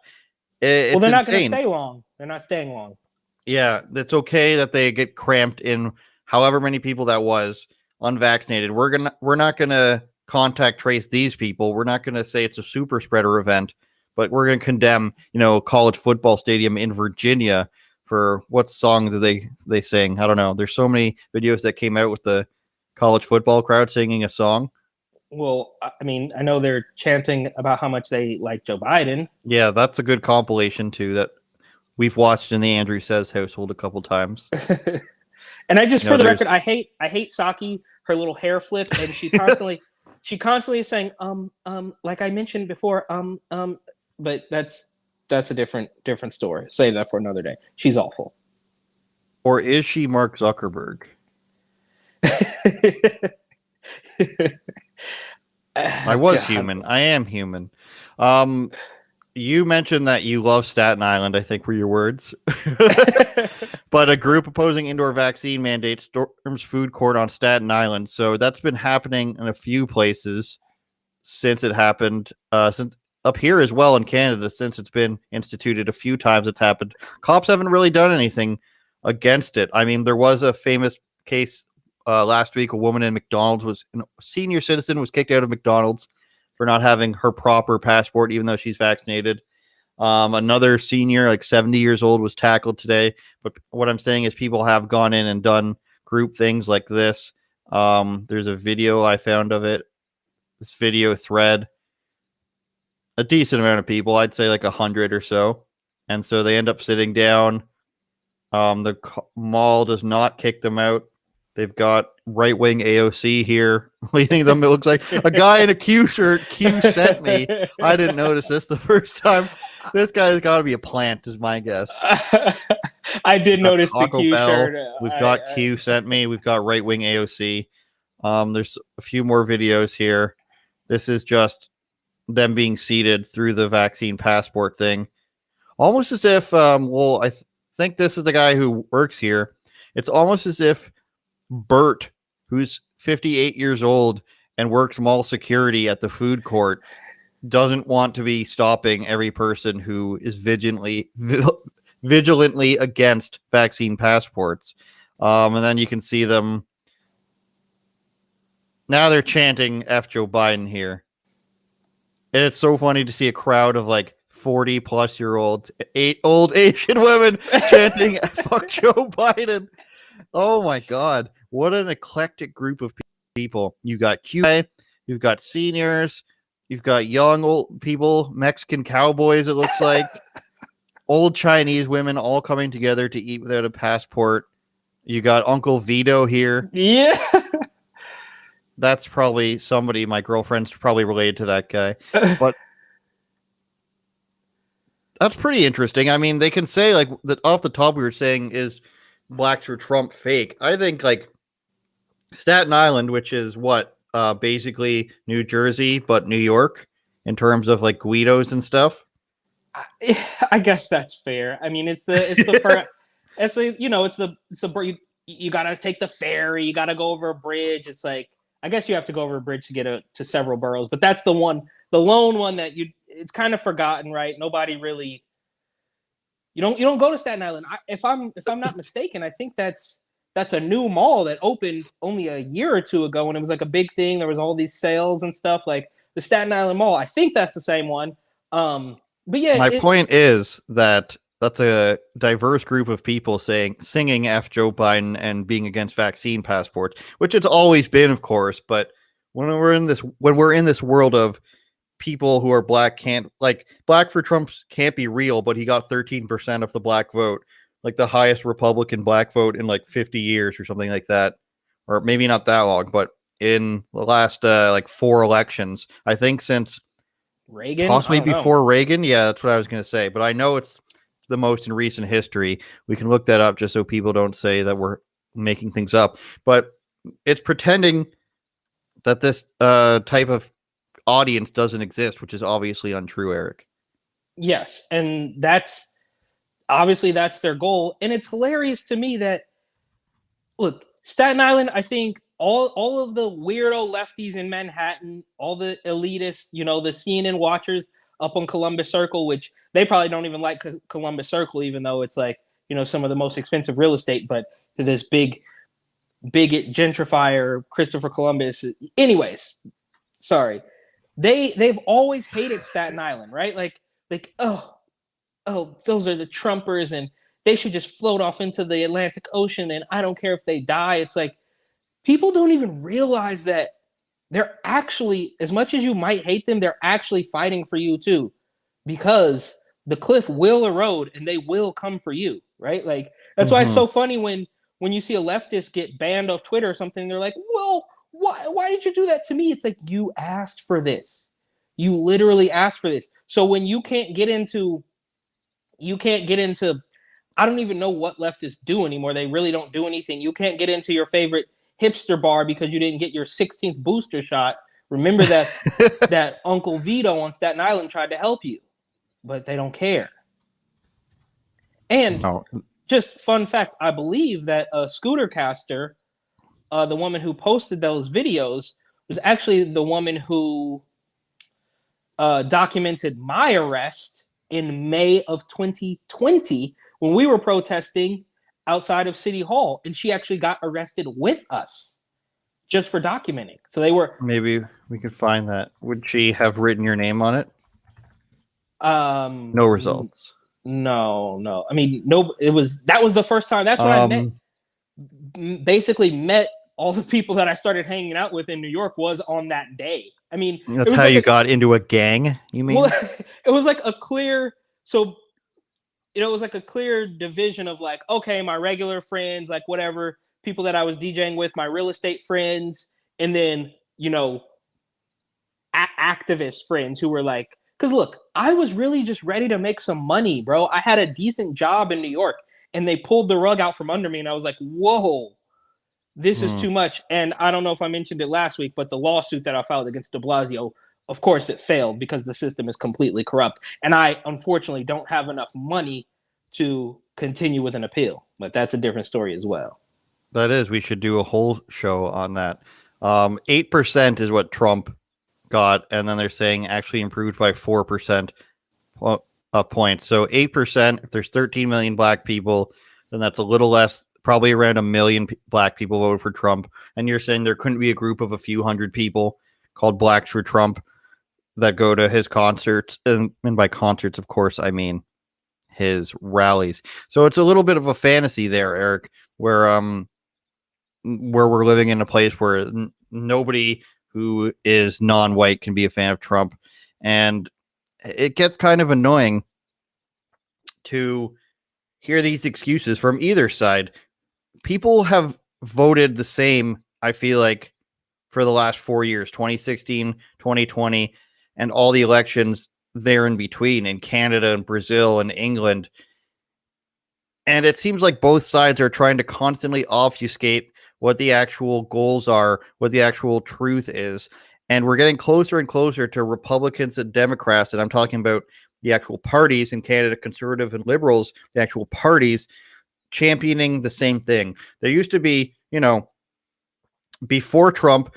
It's they're not going to insane. stay long. They're not staying long. Yeah, it's okay that they get cramped in however many people that was unvaccinated. We're not gonna contact trace these people. We're not gonna say it's a super spreader event, but we're gonna condemn, college football stadium in Virginia for what song do they sing? I don't know. There's so many videos that came out with the college football crowd singing a song. Well, I mean, I know they're chanting about how much they like Joe Biden. Yeah, that's a good compilation too that we've watched in the Andrew Says household a couple times. And I just, for the record, I hate Psaki, her little hair flip, and she constantly is saying, like I mentioned before, but that's a different story. Save that for another day. She's awful. Or is she Mark Zuckerberg? I was human. I am human. You mentioned that you love Staten Island, I think were your words. But a group opposing indoor vaccine mandates storms food court on Staten Island. So that's been happening in a few places since it happened. Since up here as well in Canada, since it's been instituted a few times, it's happened. Cops haven't really done anything against it. I mean, there was a famous case last week. A woman in McDonald's a senior citizen was kicked out of McDonald's for not having her proper passport, even though she's vaccinated. Another senior, like 70 years old, was tackled today. But what I'm saying is people have gone in and done group things like this. There's a video I found of it. This video thread. A decent amount of people, I'd say like 100 or so. And so they end up sitting down. The mall does not kick them out. They've got right-wing AOC here leading them. It looks like a guy in a Q shirt. Q sent me. I didn't notice this the first time. This guy's got to be a plant, is my guess. I did notice the Q Bell. shirt. We've got Q sent me. We've got right-wing AOC. There's a few more videos here. This is just them being seated through the vaccine passport thing. Almost as if, I think this is the guy who works here. It's almost as if Bert, who's 58 years old and works mall security at the food court, doesn't want to be stopping every person who is vigilantly against vaccine passports. And then you can see them. Now they're chanting F Joe Biden here. And it's so funny to see a crowd of like 40 plus year olds, old Asian women chanting fuck Joe Biden. Oh my God. What an eclectic group of people. You got QA, you've got seniors, you've got young old people, Mexican cowboys, it looks like, old Chinese women all coming together to eat without a passport. You got Uncle Vito here. Yeah. That's probably somebody, my girlfriend's probably related to that guy. But that's pretty interesting. I mean, they can say, like, that off the top we were saying is BlacksforTrump fake. I think, like, Staten Island, which is what, basically New Jersey, but New York in terms of like Guidos and stuff. I guess that's fair. I mean, it's the you gotta take the ferry, you gotta go over a bridge. It's like, I guess you have to go over a bridge to get to several boroughs, but that's the lone one that it's kind of forgotten, right? Nobody really, you don't go to Staten Island. If I'm not mistaken, I think that's a new mall that opened only a year or two ago, and it was like a big thing. There was all these sales and stuff, like the Staten Island Mall. I think that's the same one. But yeah, My point is that that's a diverse group of people singing F Joe Biden and being against vaccine passports, which it's always been, of course. But when we're in this world of people who are black can't, like, Black for Trump can't be real, but he got 13% of the black vote, like the highest Republican black vote in like 50 years or something like that, or maybe not that long, but in the last like 4 elections, I think, since Reagan, I possibly don't know. before Reagan. Yeah, that's what I was going to say, but I know it's the most in recent history. We can look that up just so people don't say that we're making things up, but it's pretending that this type of audience doesn't exist, which is obviously untrue, Eric. Yes, and that's obviously that's their goal, and it's hilarious to me that, look, Staten Island, I think all of the weirdo lefties in Manhattan, all the elitists, the CNN watchers up on Columbus Circle, which they probably don't even like Columbus Circle, even though it's like, some of the most expensive real estate, but this big bigot gentrifier Christopher Columbus. Anyways, sorry. They've always hated Staten Island, right? Like oh, those are the Trumpers and they should just float off into the Atlantic Ocean and I don't care if they die. It's like people don't even realize that they're actually, as much as you might hate them, they're actually fighting for you too, because the cliff will erode and they will come for you, right? Like that's why it's so funny when you see a leftist get banned off Twitter or something. They're like, well, why did you do that to me? It's like, you asked for this. You literally asked for this. So when you can't get into I don't even know what leftists do anymore. They really don't do anything. You can't get into your favorite hipster bar because you didn't get your 16th booster shot. Remember that Uncle Vito on Staten Island tried to help you, but they don't care. And just fun fact, I believe that Scooter Caster, the woman who posted those videos, was actually the woman who documented my arrest in May of 2020 when we were protesting outside of City Hall, and she actually got arrested with us just for documenting. So they were. Maybe we could find that. Would she have written your name on it? No results. No. I mean, no. That was the first time. That's when I basically met all the people that I started hanging out with in New York was on that day. I mean, that's how you got into a gang, you mean? Well, it was like a clear. So, it was like a clear division of like, okay, my regular friends, like whatever, people that I was DJing with, my real estate friends, and then, activist friends who were like, because look, I was really just ready to make some money, bro. I had a decent job in New York and they pulled the rug out from under me. And I was like, whoa, this is too much. And I don't know if I mentioned it last week, but the lawsuit that I filed against de Blasio, of course it failed because the system is completely corrupt. And I unfortunately don't have enough money to continue with an appeal, but that's a different story as well. That is, we should do a whole show on that. 8% is what Trump got, and then they're saying actually improved by 4% points. So 8%, if there's 13 million black people, then that's a little less, probably around 1 million black people voted for Trump. And you're saying there couldn't be a group of a few hundred people called Blacks for Trump that go to his concerts, and by concerts, of course, I mean his rallies. So it's a little bit of a fantasy there, Eric, where we're living in a place where nobody who is non-white can be a fan of Trump. And it gets kind of annoying to hear these excuses from either side. People have voted the same, I feel like, for the last 4 years, 2016, 2020, and all the elections there in between in Canada and Brazil and England. And it seems like both sides are trying to constantly obfuscate what the actual goals are, what the actual truth is. And we're getting closer and closer to Republicans and Democrats. And I'm talking about the actual parties in Canada, conservative and liberals, the actual parties championing the same thing. There used to be, before Trump,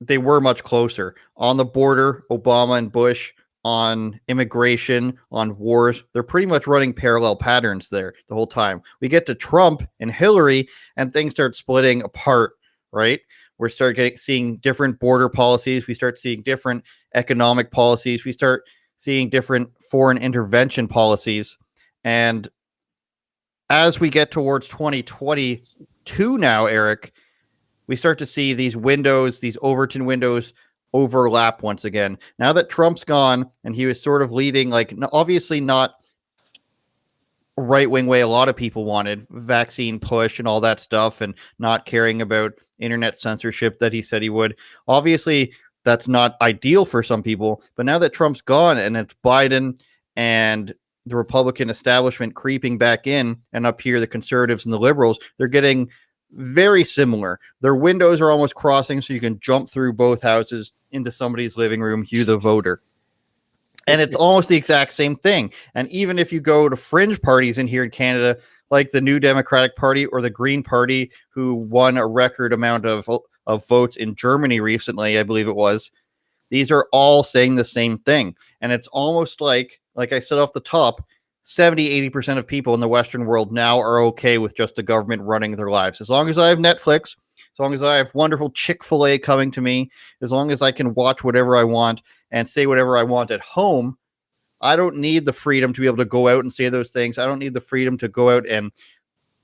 they were much closer. On the border, Obama and Bush, on immigration, on wars, they're pretty much running parallel patterns there the whole time. We get to Trump and Hillary and things start splitting apart, right? We start seeing different border policies. We start seeing different economic policies. We start seeing different foreign intervention policies. And as we get towards 2022 now, Eric, we start to see these windows, these Overton windows, overlap once again. Now that Trump's gone and he was sort of leading, like, obviously not right-wing way a lot of people wanted, vaccine push and all that stuff, and not caring about internet censorship that he said he would. Obviously, that's not ideal for some people, but now that Trump's gone and it's Biden and the Republican establishment creeping back in, and up here the conservatives and the liberals, they're getting very similar. Their windows are almost crossing, so you can jump through both houses into somebody's living room, you the voter. And it's almost the exact same thing. And even if you go to fringe parties in here in Canada, like the New Democratic Party or the Green Party, who won a record amount of votes in Germany recently, I believe it was, these are all saying the same thing. And it's almost like I said off the top, 70-80% of people in the Western world now are okay with just the government running their lives. As long as I have Netflix, as long as I have wonderful Chick-fil-A coming to me, as long as I can watch whatever I want and say whatever I want at home, I don't need the freedom to be able to go out and say those things. I don't need the freedom to go out and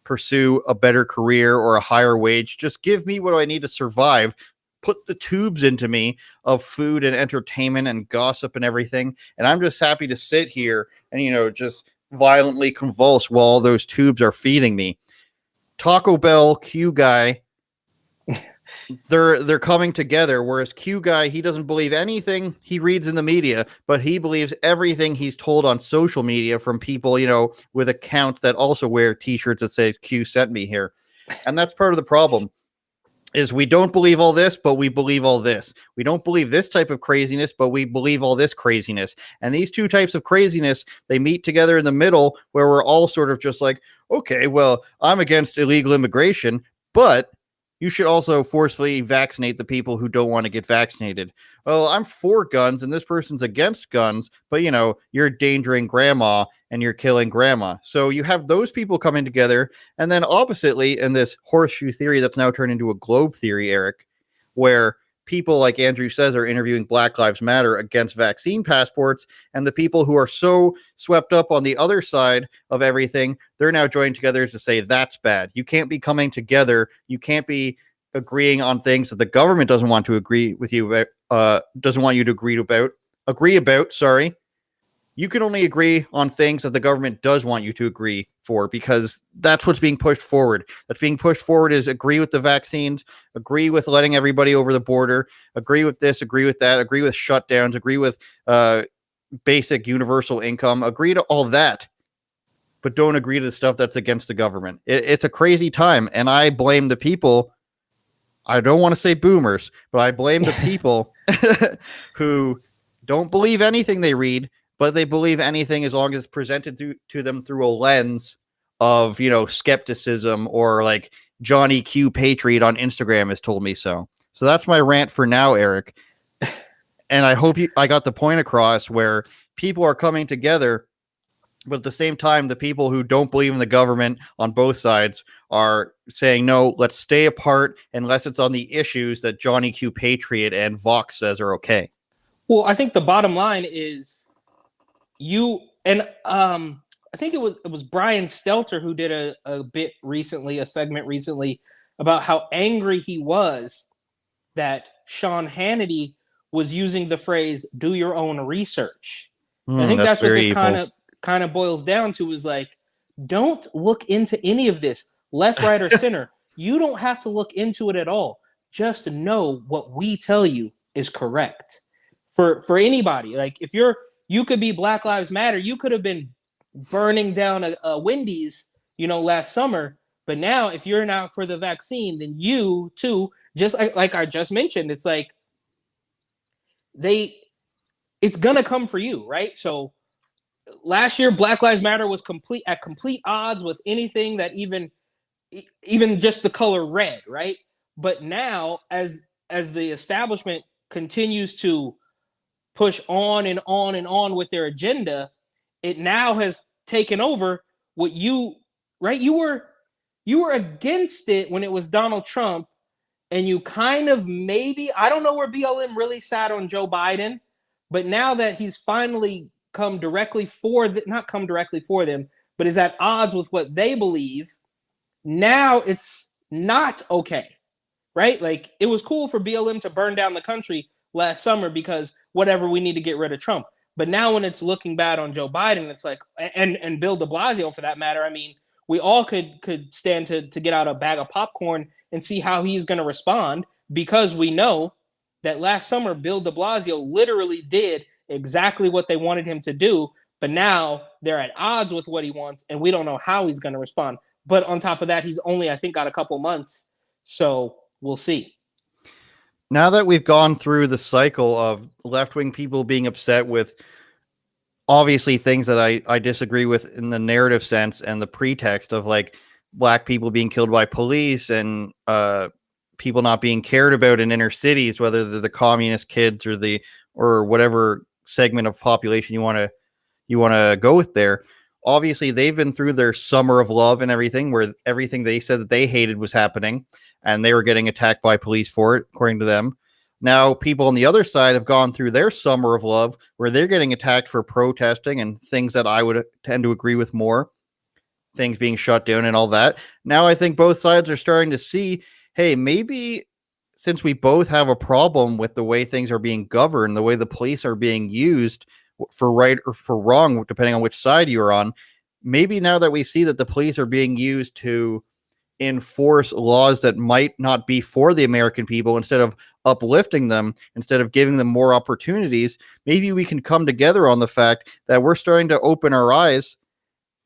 pursue a better career or a higher wage. Just give me what I need to survive. Put the tubes into me of food and entertainment and gossip and everything. And I'm just happy to sit here and, just violently convulse while all those tubes are feeding me. Taco Bell, Q Guy, they're coming together, whereas Q Guy, he doesn't believe anything he reads in the media, but he believes everything he's told on social media from people, with accounts that also wear t-shirts that say Q sent me here. And that's part of the problem. Is we don't believe all this, but we believe all this. We don't believe this type of craziness, but we believe all this craziness. And these two types of craziness, they meet together in the middle where we're all sort of just like, okay, well, I'm against illegal immigration, but you should also forcefully vaccinate the people who don't want to get vaccinated. Well, I'm for guns and this person's against guns, but you're endangering grandma and you're killing grandma. So you have those people coming together. And then oppositely, in this horseshoe theory that's now turned into a globe theory, Eric, where people like Andrew says are interviewing Black Lives Matter against vaccine passports, and the people who are so swept up on the other side of everything, they're now joining together to say that's bad. You can't be coming together. You can't be agreeing on things that the government doesn't want to agree with you about, doesn't want you to agree about. Sorry. You can only agree on things that the government does want you to agree for, because that's what's being pushed forward. That's being pushed forward is agree with the vaccines, agree with letting everybody over the border, agree with this, agree with that, agree with shutdowns, agree with basic universal income, agree to all that, but don't agree to the stuff that's against the government. It's a crazy time, and I blame the people. I don't want to say boomers, but I blame the people who don't believe anything they read, but they believe anything as long as it's presented to them through a lens of, skepticism, or like Johnny Q Patriot on Instagram has told me so. So that's my rant for now, Eric. And I hope I got the point across, where people are coming together, but at the same time, the people who don't believe in the government on both sides are saying, no, let's stay apart unless it's on the issues that Johnny Q Patriot and Vox says are okay. Well, I think the bottom line is I think it was Brian Stelter who did a segment recently about how angry he was that Sean Hannity was using the phrase "do your own research." I think that's what this kind of boils down to, is like, don't look into any of this, left, right, or center. You don't have to look into it at all. Just know what we tell you is correct. For anybody, like if you could be Black Lives Matter, you could have been burning down a Wendy's, last summer. But now, if you're not for the vaccine, then you too, just like I just mentioned, it's like it's gonna come for you, right? So last year, Black Lives Matter was at complete odds with anything that even just the color red, right? But now, as the establishment continues to push on and on and on with their agenda, it now has taken over what you were against it when it was Donald Trump, and you kind of, maybe, I don't know where BLM really sat on Joe Biden, But now that he's finally come directly for not come directly for them, but is at odds with what they believe, now it's not okay, right? Like, it was cool for BLM to burn down the country last summer because whatever, we need to get rid of Trump. But now when it's looking bad on Joe Biden, it's like, and Bill de Blasio for that matter, I mean, we all could stand to get out a bag of popcorn and see how he's going to respond, because we know that last summer Bill de Blasio literally did exactly what they wanted him to do, but now they're at odds with what he wants, and we don't know how he's going to respond. But on top of that, he's only, I think, got a couple months, so we'll see. Now that we've gone through the cycle of left-wing people being upset with obviously things that I disagree with in the narrative sense, and the pretext of like black people being killed by police and people not being cared about in inner cities, whether they're the communist kids or whatever segment of population you want to go with there. Obviously, they've been through their summer of love and everything, where everything they said that they hated was happening, and they were getting attacked by police for it, according to them. Now, people on the other side have gone through their summer of love, where they're getting attacked for protesting and things that I would tend to agree with more, things being shut down and all that. Now, I think both sides are starting to see, hey, maybe since we both have a problem with the way things are being governed, the way the police are being used for right or for wrong, depending on which side you're on, maybe now that we see that the police are being used to enforce laws that might not be for the American people, instead of uplifting them, instead of giving them more opportunities, maybe we can come together on the fact that we're starting to open our eyes,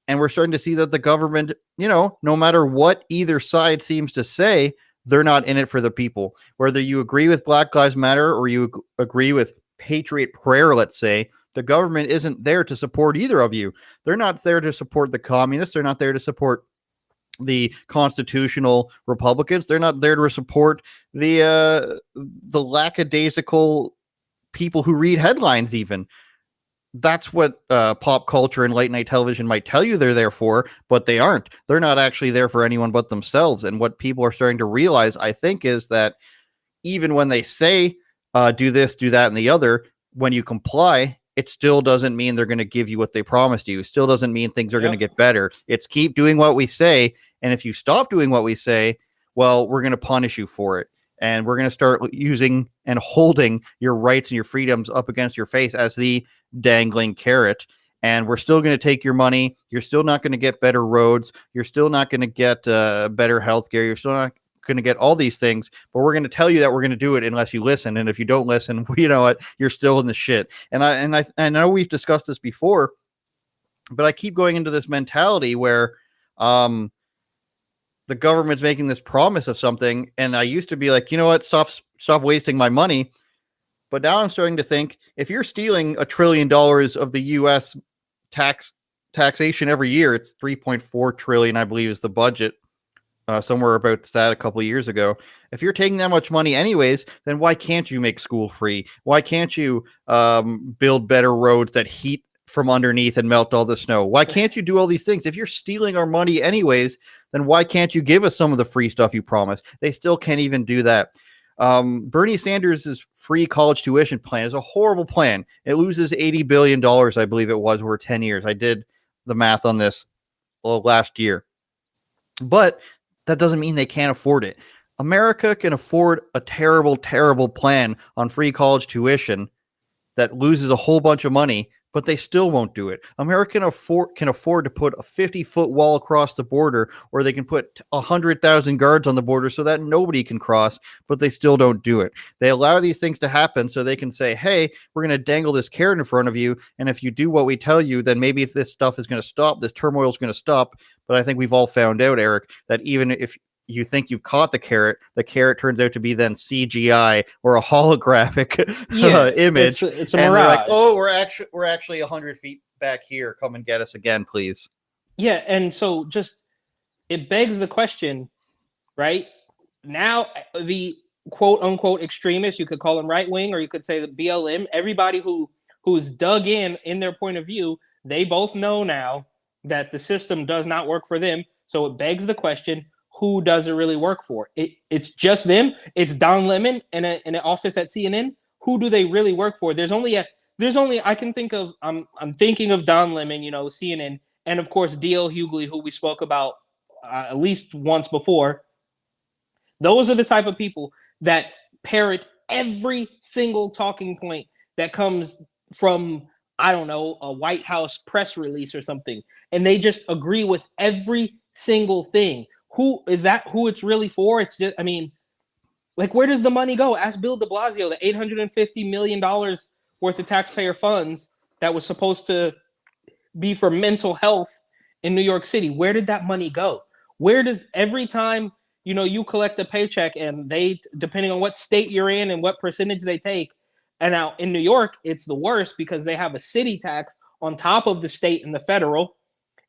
and we're starting to see that the government, no matter what either side seems to say, they're not in it for the people. Whether you agree with Black Lives Matter or you agree with Patriot Prayer, let's say, the government isn't there to support either of you. They're not there to support the communists. They're not there to support the constitutional Republicans. They're not there to support the lackadaisical people who read headlines even. That's what pop culture and late night television might tell you they're there for, but they aren't. They're not actually there for anyone but themselves. And what people are starting to realize, I think, is that even when they say do this, do that, and the other, when you comply, it still doesn't mean they're going to give you what they promised you. It still doesn't mean things are going to get better. It's keep doing what we say. And if you stop doing what we say, well, we're going to punish you for it. And we're going to start using and holding your rights and your freedoms up against your face as the dangling carrot. And we're still going to take your money. You're still not going to get better roads. You're still not going to get better healthcare. You're still not going to get all these things, but we're going to tell you that we're going to do it unless you listen. And if you don't listen, you know what, you're still in the shit. And I know we've discussed this before, but I keep going into this mentality where the government's making this promise of something, and I used to be like, you know what, stop wasting my money. But now I'm starting to think, if you're stealing $1 trillion of the U.S. taxation every year, it's 3.4 trillion, I believe, is the budget. Somewhere about that a couple of years ago. If you're taking that much money anyways, then why can't you make school free? Why can't you build better roads that heat from underneath and melt all the snow? Why can't you do all these things? If you're stealing our money anyways, then why can't you give us some of the free stuff you promised? They still can't even do that. Bernie Sanders' free college tuition plan is a horrible plan. It loses $80 billion, I believe it was, over 10 years. I did the math on this last year. But that doesn't mean they can't afford it. America can afford a terrible, terrible plan on free college tuition that loses a whole bunch of money, but they still won't do it. America can afford to put a 50-foot wall across the border, or they can put 100,000 guards on the border so that nobody can cross, but they still don't do it. They allow these things to happen so they can say, hey, we're going to dangle this carrot in front of you, and if you do what we tell you, then maybe this stuff is going to stop, this turmoil is going to stop. But I think we've all found out, Eric, that even if you think you've caught the carrot turns out to be then CGI or a holographic image. It's a and mirage. Like, oh, we're actually 100 feet back here. Come and get us again, please. Yeah, and so just it begs the question, right? Now the quote unquote extremists, you could call them right wing, or you could say the BLM, everybody who's dug in their point of view, they both know now that the system does not work for them. So it begs the question, who does it really work for? It's just them. It's Don Lemon in an office at CNN. Who do they really work for? There's only there's only I can think of. I'm thinking of Don Lemon, CNN, and of course D.L. Hughley, who we spoke about at least once before. Those are the type of people that parrot every single talking point that comes from, I don't know, a White House press release or something. And they just agree with every single thing. Who is that? Who it's really for? It's just, I mean, like, where does the money go? Ask Bill de Blasio, the $850 million worth of taxpayer funds that was supposed to be for mental health in New York City. Where did that money go? Where does every time, you collect a paycheck and they, depending on what state you're in and what percentage they take, and now in New York, it's the worst because they have a city tax on top of the state and the federal,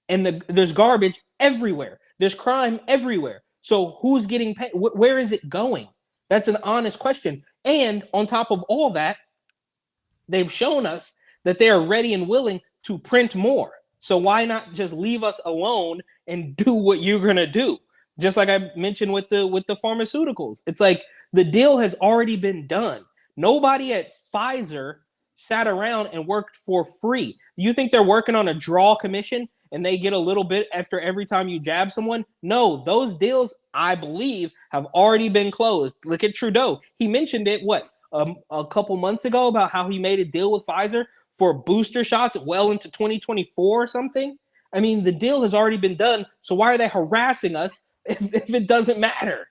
and there's garbage everywhere. There's crime everywhere. So who's getting paid? Where is it going? That's an honest question. And on top of all that, they've shown us that they are ready and willing to print more. So why not just leave us alone and do what you're going to do? Just like I mentioned with the pharmaceuticals. It's like the deal has already been done. Nobody at Pfizer sat around and worked for free. You think they're working on a draw commission and they get a little bit after every time you jab someone? No, those deals, I believe, have already been closed. Look at Trudeau. He mentioned it, a couple months ago about how he made a deal with Pfizer for booster shots well into 2024 or something. I mean, the deal has already been done. So why are they harassing us if it doesn't matter?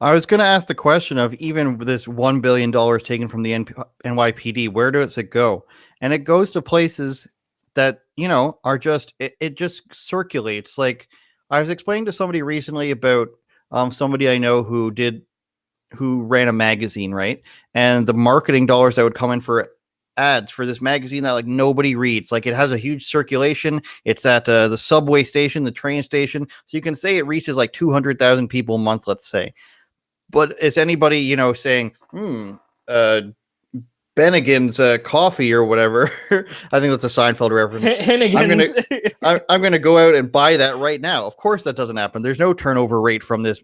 I was going to ask the question of even this $1 billion taken from the NYPD, where does it go? And it goes to places that, are just, it just circulates. Like I was explaining to somebody recently about somebody I know who ran a magazine, right? And the marketing dollars that would come in for ads for this magazine that like nobody reads. Like it has a huge circulation. It's at the subway station, the train station. So you can say it reaches like 200,000 people a month, let's say. But is anybody, saying, Bennigan's coffee or whatever? I think that's a Seinfeld reference. I'm gonna go out and buy that right now. Of course, that doesn't happen. There's no turnover rate from this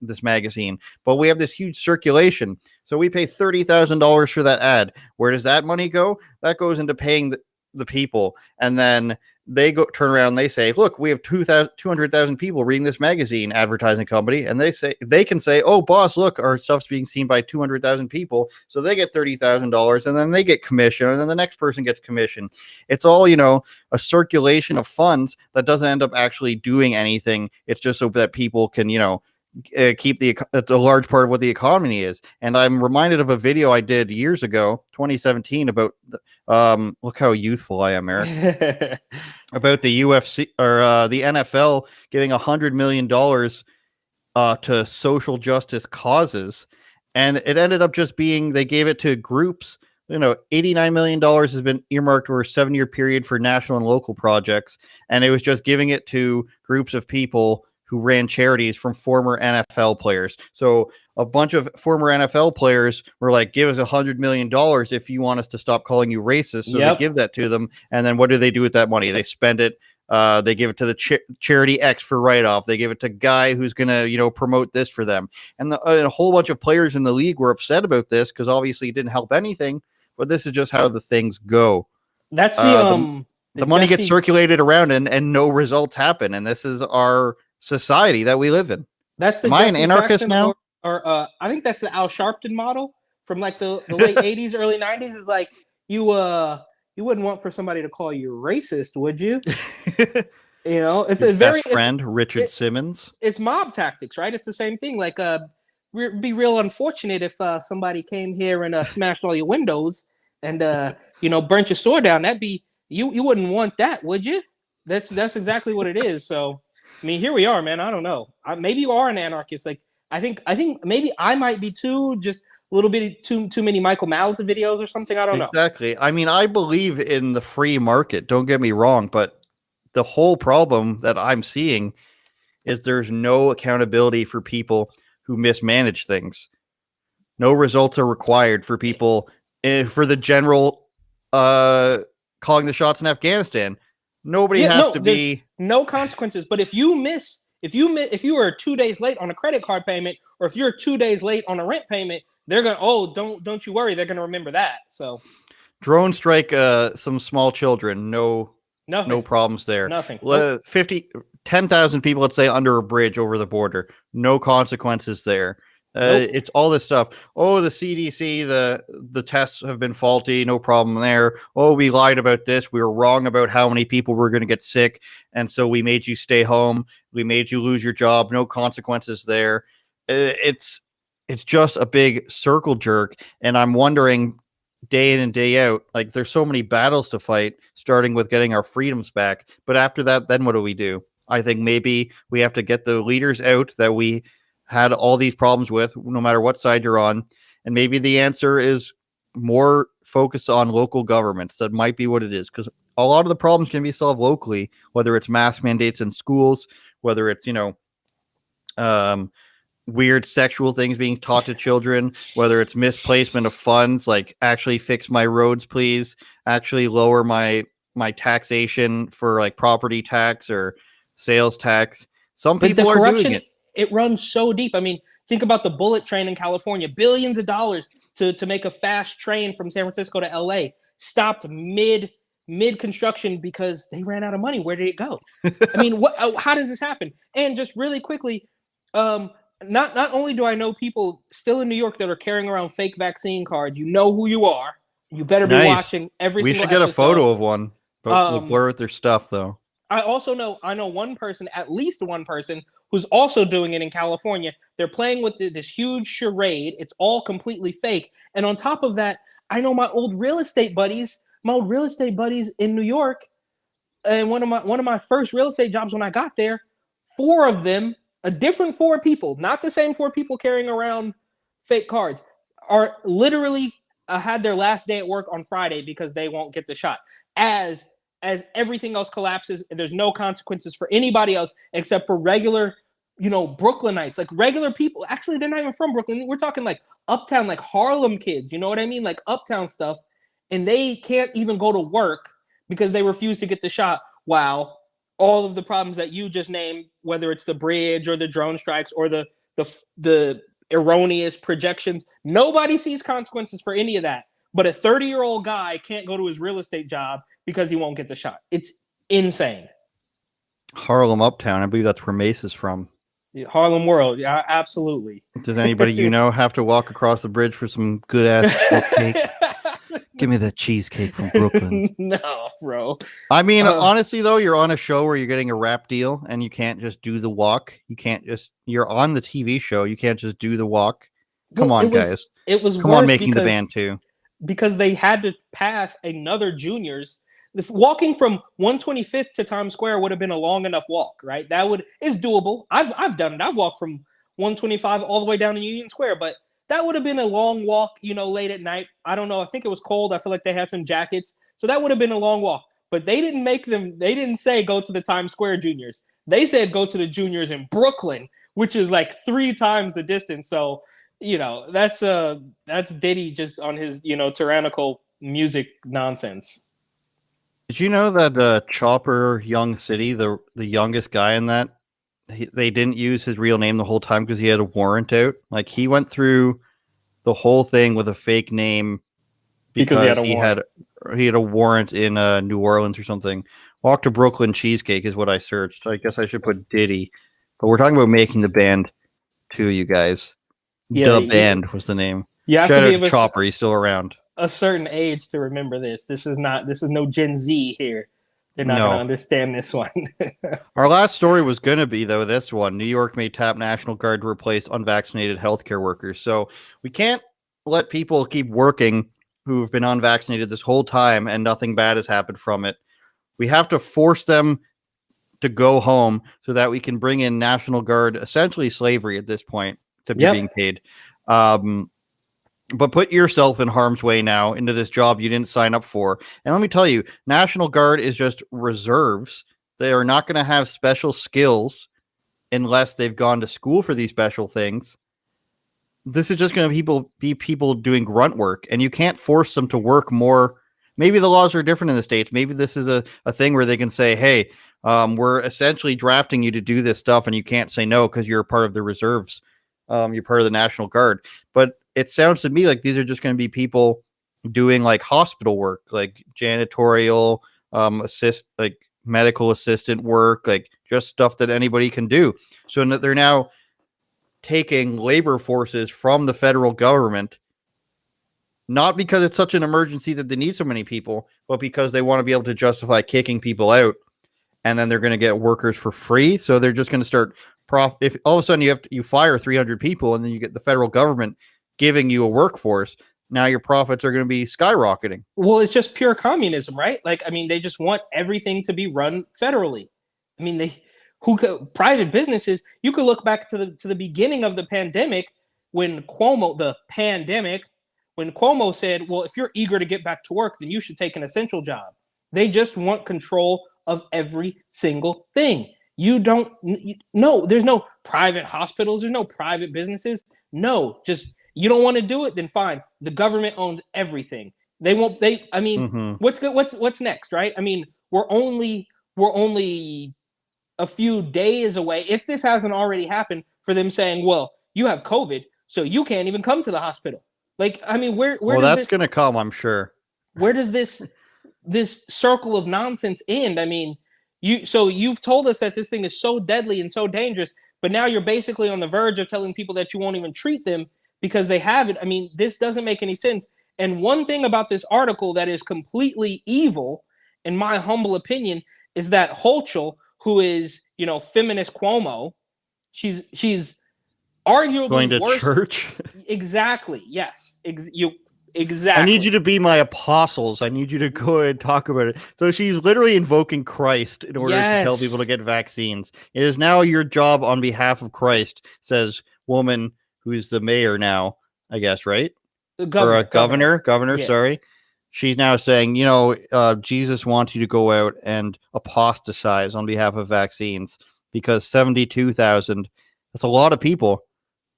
this magazine, but we have this huge circulation. So we pay $30,000 for that ad. Where does that money go? That goes into paying the people, and then they turn around and they say, look, we have 200,000 people reading this magazine advertising company. And they can say, oh, boss, look, our stuff's being seen by 200,000 people. So they get $30,000 and then they get commission and then the next person gets commission. It's all, a circulation of funds that doesn't end up actually doing anything. It's just so that people can, keep it's a large part of what the economy is. And I'm reminded of a video I did years ago, 2017, about look how youthful I am, Eric. About the UFC or the NFL giving $100 million to social justice causes, and it ended up just being they gave it to groups. $89 million has been earmarked over a 7-year period for national and local projects, and it was just giving it to groups of people who ran charities from former NFL players. So a bunch of former NFL players were like, give us $100 million if you want us to stop calling you racist. So they give that to them. And then what do they do with that money? They spend it. They give it to the charity X for write-off. They give it to Guy who's going to, promote this for them. And a whole bunch of players in the league were upset about this because obviously it didn't help anything. But this is just how the things go. That's the money gets circulated around and no results happen. And this is our society that we live in. That's the Am I an anarchist Jackson now? Or I think that's the Al Sharpton model from like the late 80s, early 90s. Is like you wouldn't want for somebody to call you racist, would you? It's your a very best friend, Richard Simmons. It's mob tactics, right? It's the same thing. Like it'd be real unfortunate if somebody came here and smashed all your windows and burnt your store down. That'd be you wouldn't want that, would you? That's exactly what it is. So I mean, here we are, man. I don't know. Maybe you are an anarchist. Like, I think maybe I might be too. Just a little bit too many Michael Malice videos or something. I don't know. Exactly. I mean, I believe in the free market. Don't get me wrong, but the whole problem that I'm seeing is there's no accountability for people who mismanage things. No results are required for people for the general calling the shots in Afghanistan. Nobody has to be no consequences. But if you were 2 days late on a credit card payment, or if you're 2 days late on a rent payment, they're gonna don't you worry, they're gonna remember that. So Drone strike some small children. No Nothing. problems there. Nothing. 10,000 people, let's say, under a bridge over the border. No consequences there. It's all this stuff. Oh, the CDC, the tests have been faulty. No problem there. Oh, we lied about this. We were wrong about how many people were going to get sick. And so we made you stay home. We made you lose your job. No consequences there. It's just a big circle jerk. And I'm wondering, day in and day out, like, there's so many battles to fight, starting with getting our freedoms back. But after that, then what do we do? I think maybe we have to get the leaders out that we had all these problems with, no matter what side you're on. And maybe the answer is more focus on local governments. That might be what it is, because a lot of the problems can be solved locally, whether it's mask mandates in schools, whether it's, weird sexual things being taught to children, whether it's misplacement of funds, like actually fix my roads, please, actually lower my taxation for like property tax or sales tax. Some people are doing it. It runs so deep. I mean, think about the bullet train in California. Billions of dollars to make a fast train from San Francisco to LA stopped mid construction because they ran out of money. Where did it go? I mean, how does this happen? And just really quickly, not only do I know people still in New York that are carrying around fake vaccine cards. You know who you are. You better be watching every single episode. We should get a photo of one, but we'll blur with their stuff though. I know one person, at least one person, who's also doing it in California. They're playing with this huge charade. It's all completely fake. And on top of that, I know my old real estate buddies in New York. And one of my first real estate jobs when I got there, 4 of them, a different 4 people, not the same 4 people carrying around fake cards, are literally had their last day at work on Friday because they won't get the shot. As everything else collapses and there's no consequences for anybody else except for regular, Brooklynites, like regular people. Actually, they're not even from Brooklyn. We're talking like uptown, like Harlem kids. You know what I mean? Like uptown stuff. And they can't even go to work because they refuse to get the shot. While all of the problems that you just named, whether it's the bridge or the drone strikes or the erroneous projections, nobody sees consequences for any of that. But a 30-year-old guy can't go to his real estate job because he won't get the shot. It's insane. Harlem Uptown, I believe that's where Mace is from. Harlem World, yeah, absolutely. Does anybody have to walk across the bridge for some good-ass cheesecake? Give me that cheesecake from Brooklyn. No, bro. I mean, honestly, though, you're on a show where you're getting a rap deal, and you can't just do the walk. You're on the TV show. You can't just do the walk. Come on, guys. It was Come on, making the band, too. Because they had to pass another juniors. Walking from 125th to Times Square would have been a long enough walk, right? It's doable. I've done it. I've walked from 125 all the way down to Union Square, but that would have been a long walk, late at night. I don't know. I think it was cold. I feel like they had some jackets. So that would have been a long walk. But they didn't say go to the Times Square juniors. They said go to the juniors in Brooklyn, which is like 3 times the distance. So, that's Diddy just on his, tyrannical music nonsense. Did you know that Chopper Young City, the youngest guy in that, they didn't use his real name the whole time because he had a warrant out? Like, he went through the whole thing with a fake name because he had a warrant in New Orleans or something. Walk to Brooklyn cheesecake is what I searched. I guess I should put Diddy. But we're talking about making the band too, you guys. Yeah, the band was the name. Yeah, shout out to Chopper. He's still around. A certain age to remember this. This is no Gen Z here. They're not going to understand this one. Our last story was going to be, though, this one. New York may tap National Guard to replace unvaccinated healthcare workers. So we can't let people keep working who've been unvaccinated this whole time and nothing bad has happened from it. We have to force them to go home so that we can bring in National Guard, essentially slavery at this point, to be being paid. But put yourself in harm's way now into this job you didn't sign up for. And let me tell you, National Guard is just reserves. They are not going to have special skills unless they've gone to school for these special things. This is just going to be people doing grunt work, and you can't force them to work more. Maybe the laws are different in the States. Maybe this is a thing where they can say, hey, we're essentially drafting you to do this stuff, and you can't say no because you're part of the reserves. You're part of the National Guard. But it sounds to me like these are just going to be people doing like hospital work, like janitorial, like medical assistant work, like just stuff that anybody can do. So they're now taking labor forces from the federal government, not because it's such an emergency that they need so many people, but because they want to be able to justify kicking people out, and then they're going to get workers for free. So they're just going to start if all of a sudden you fire 300 people and then you get the federal government giving you a workforce, now your profits are going to be skyrocketing. Well, it's just pure communism, right? Like, I mean, they just want everything to be run federally. I mean, private businesses, you could look back to the beginning of the pandemic when Cuomo said, well, if you're eager to get back to work, then you should take an essential job. They just want control of every single thing. There's no private hospitals, there's no private businesses. No, just you don't want to do it, then fine. The government owns everything. What's next, right? I mean, we're only a few days away, if this hasn't already happened, for them saying, well, you have COVID, so you can't even come to the hospital. Like, I mean, where that's going to come, I'm sure. Where does this circle of nonsense end? I mean, you've told us that this thing is so deadly and so dangerous, but now you're basically on the verge of telling people that you won't even treat them because they have it. I mean, this doesn't make any sense. And one thing about this article that is completely evil, in my humble opinion, is that Hochul, who is, feminist Cuomo, she's arguably going to worse. Church. Exactly. Yes. Exactly. I need you to be my apostles. I need you to go and talk about it. So she's literally invoking Christ in order to tell people to get vaccines. It is now your job on behalf of Christ, says woman who's the mayor now, I guess, right? Governor. Yeah. Sorry. She's now saying, Jesus wants you to go out and apostatize on behalf of vaccines because 72,000, that's a lot of people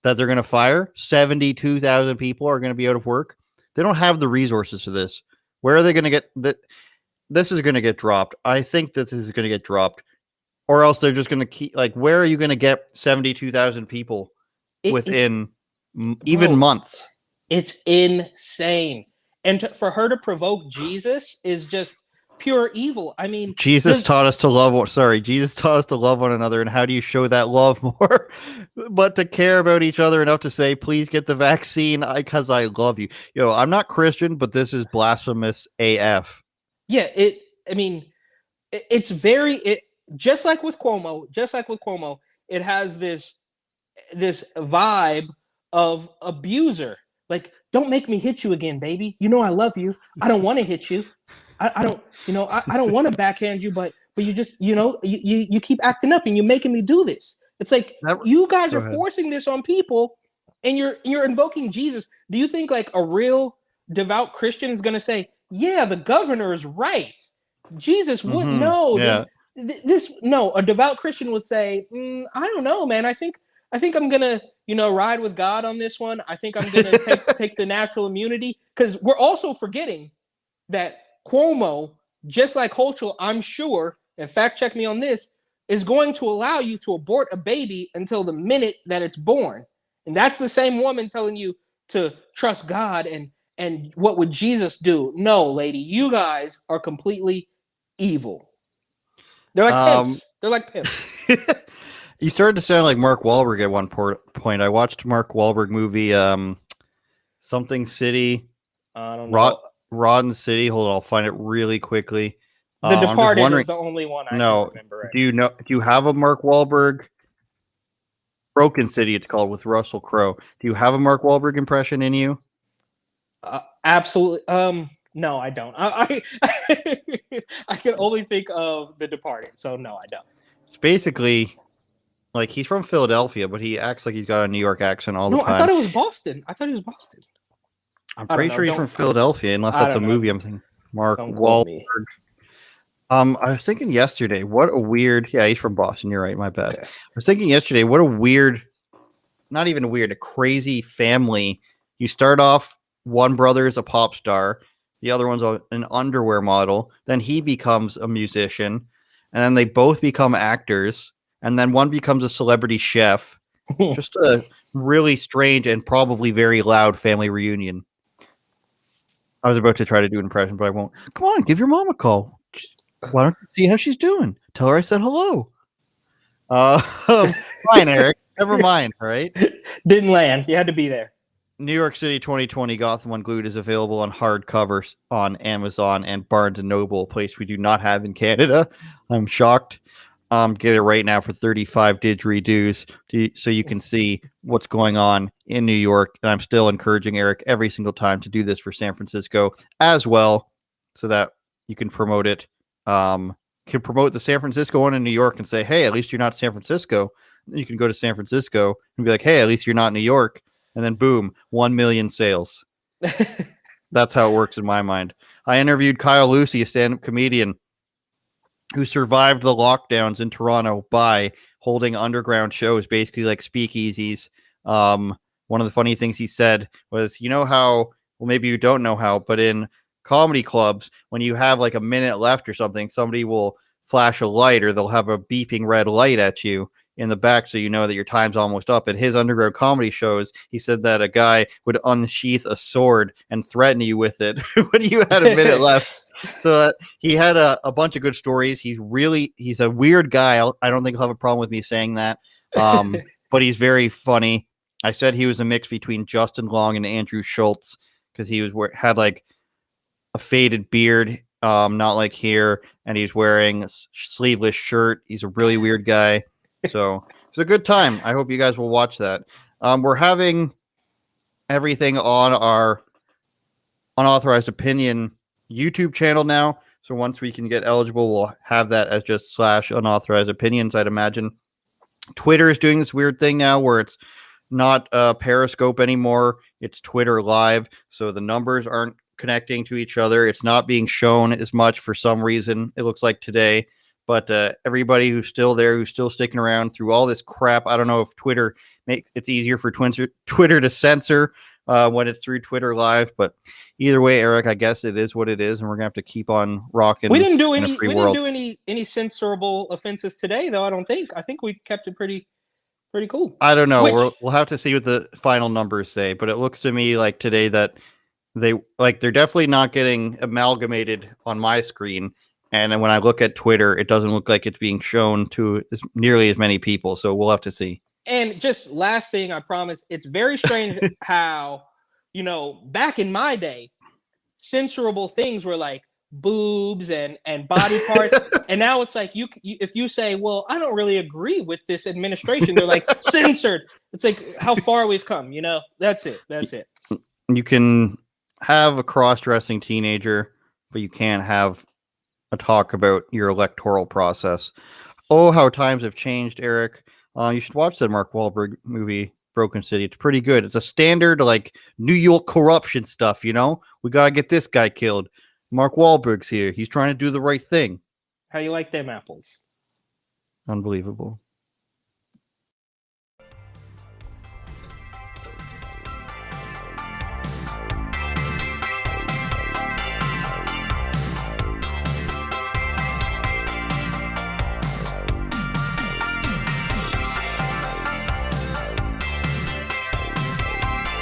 that they're going to fire. 72,000 people are going to be out of work. They don't have the resources for this. Where are they going to get that? This is going to get dropped. I think that this is going to get dropped, or else they're just going to keep where are you going to get 72,000 people within months? It's insane. And for her to provoke Jesus is just pure evil. I mean, Jesus taught us to love one another. And how do you show that love more? But to care about each other enough to say, please get the vaccine because I love you. I'm not Christian, but this is blasphemous AF. Yeah, it's just like with Cuomo, it has this vibe of abuser. Like, don't make me hit you again, baby. I love you. I don't want to hit you. I don't want to backhand you, but you just, you keep acting up and you're making me do this. It's like, you guys are forcing this on people and you're invoking Jesus. Do you think like a real devout Christian is going to say, yeah, the governor is right. Jesus wouldn't know. Yeah. A devout Christian would say, I don't know, man. I think I'm going to, ride with God on this one. I think I'm going to take the natural immunity, because we're also forgetting that Cuomo, just like Hochul, I'm sure, and fact check me on this, is going to allow you to abort a baby until the minute that it's born. And that's the same woman telling you to trust God and what would Jesus do? No, lady, you guys are completely evil. They're like pimps. They're like pimps. You started to sound like Mark Wahlberg at one point. I watched Mark Wahlberg movie, Something City. I don't know. Rodden City. Hold on, I'll find it really quickly. The Departed is the only one I can remember. Right? Do you have a Mark Wahlberg? Broken City, it's called, with Russell Crowe. Do you have a Mark Wahlberg impression in you? Absolutely. No, I don't. I can only think of The Departed, so no, I don't. It's basically like he's from Philadelphia, but he acts like he's got a New York accent all the time. No, I thought it was Boston. I'm pretty sure he's from Philadelphia, unless that's a movie I'm thinking. Mark Wahlberg. I was thinking yesterday, what a weird... Yeah, he's from Boston. You're right. My bad. Okay. I was thinking yesterday, what a weird... Not even weird, a crazy family. You start off, one brother is a pop star. The other one's an underwear model. Then he becomes a musician. And then they both become actors. And then one becomes a celebrity chef. Just a really strange and probably very loud family reunion. I was about to try to do an impression, but I won't. Come on, give your mom a call. Why don't you see how she's doing? Tell her I said hello. Fine, Eric. Never mind. All right. Didn't land. You had to be there. New York City 2020 Gotham Unglued is available on hardcovers on Amazon and Barnes & Noble, a place we do not have in Canada. I'm shocked. Get it right now for 35 didgeridoos so you can see what's going on in New York. And I'm still encouraging Eric every single time to do this for San Francisco as well so that you can promote it. Can promote the San Francisco one in New York and say, hey, at least you're not San Francisco. Then you can go to San Francisco and be like, hey, at least you're not New York. And then boom, 1 million sales. That's how it works in my mind. I interviewed Kyle Lucy, a stand-up comedian who survived the lockdowns in Toronto by holding underground shows, basically like speakeasies. One of the funny things he said was, you know how, well, maybe you don't know how, but in comedy clubs, when you have like a minute left or something, somebody will flash a light or they'll have a beeping red light at you in the back so you know that your time's almost up. At his underground comedy shows, he said that a guy would unsheath a sword and threaten you with it when you had a minute left. So he had a bunch of good stories. He's a weird guy. I don't think he'll have a problem with me saying that. But he's very funny. I said he was a mix between Justin Long and Andrew Schultz because he had like a faded beard, not like here, and he's wearing a sleeveless shirt. He's a really weird guy. So it's a good time. I hope you guys will watch that. We're having everything on our Unauthorized Opinion YouTube channel now. So once we can get eligible, we'll have that as just /unauthorized opinions, I'd imagine. Twitter is doing this weird thing now where it's not Periscope anymore. It's Twitter Live. So the numbers aren't connecting to each other. It's not being shown as much for some reason, it looks like today. But everybody who's still there, who's still sticking around through all this crap, I don't know if Twitter makes it's easier for Twitter to censor when it's through Twitter Live. But either way, Eric, I guess it is what it is, and we're gonna have to keep on rocking. We didn't do any censorable offenses today, though. I don't think. I think we kept it pretty cool. I don't know. We'll have to see what the final numbers say. But it looks to me like today that they're definitely not getting amalgamated on my screen. And then when I look at Twitter, it doesn't look like it's being shown to nearly as many people. So we'll have to see. And just last thing, I promise, it's very strange how, back in my day, censorable things were like boobs and body parts. And now it's like, if you say, well, I don't really agree with this administration, they're like censored. It's like how far we've come, That's it. You can have a cross-dressing teenager, but you can't have a talk about your electoral process. Oh, how times have changed, Eric. You should watch the Mark Wahlberg movie, Broken City. It's pretty good. It's a standard, like, New York corruption stuff, We got to get this guy killed. Mark Wahlberg's here. He's trying to do the right thing. How you like them apples? Unbelievable.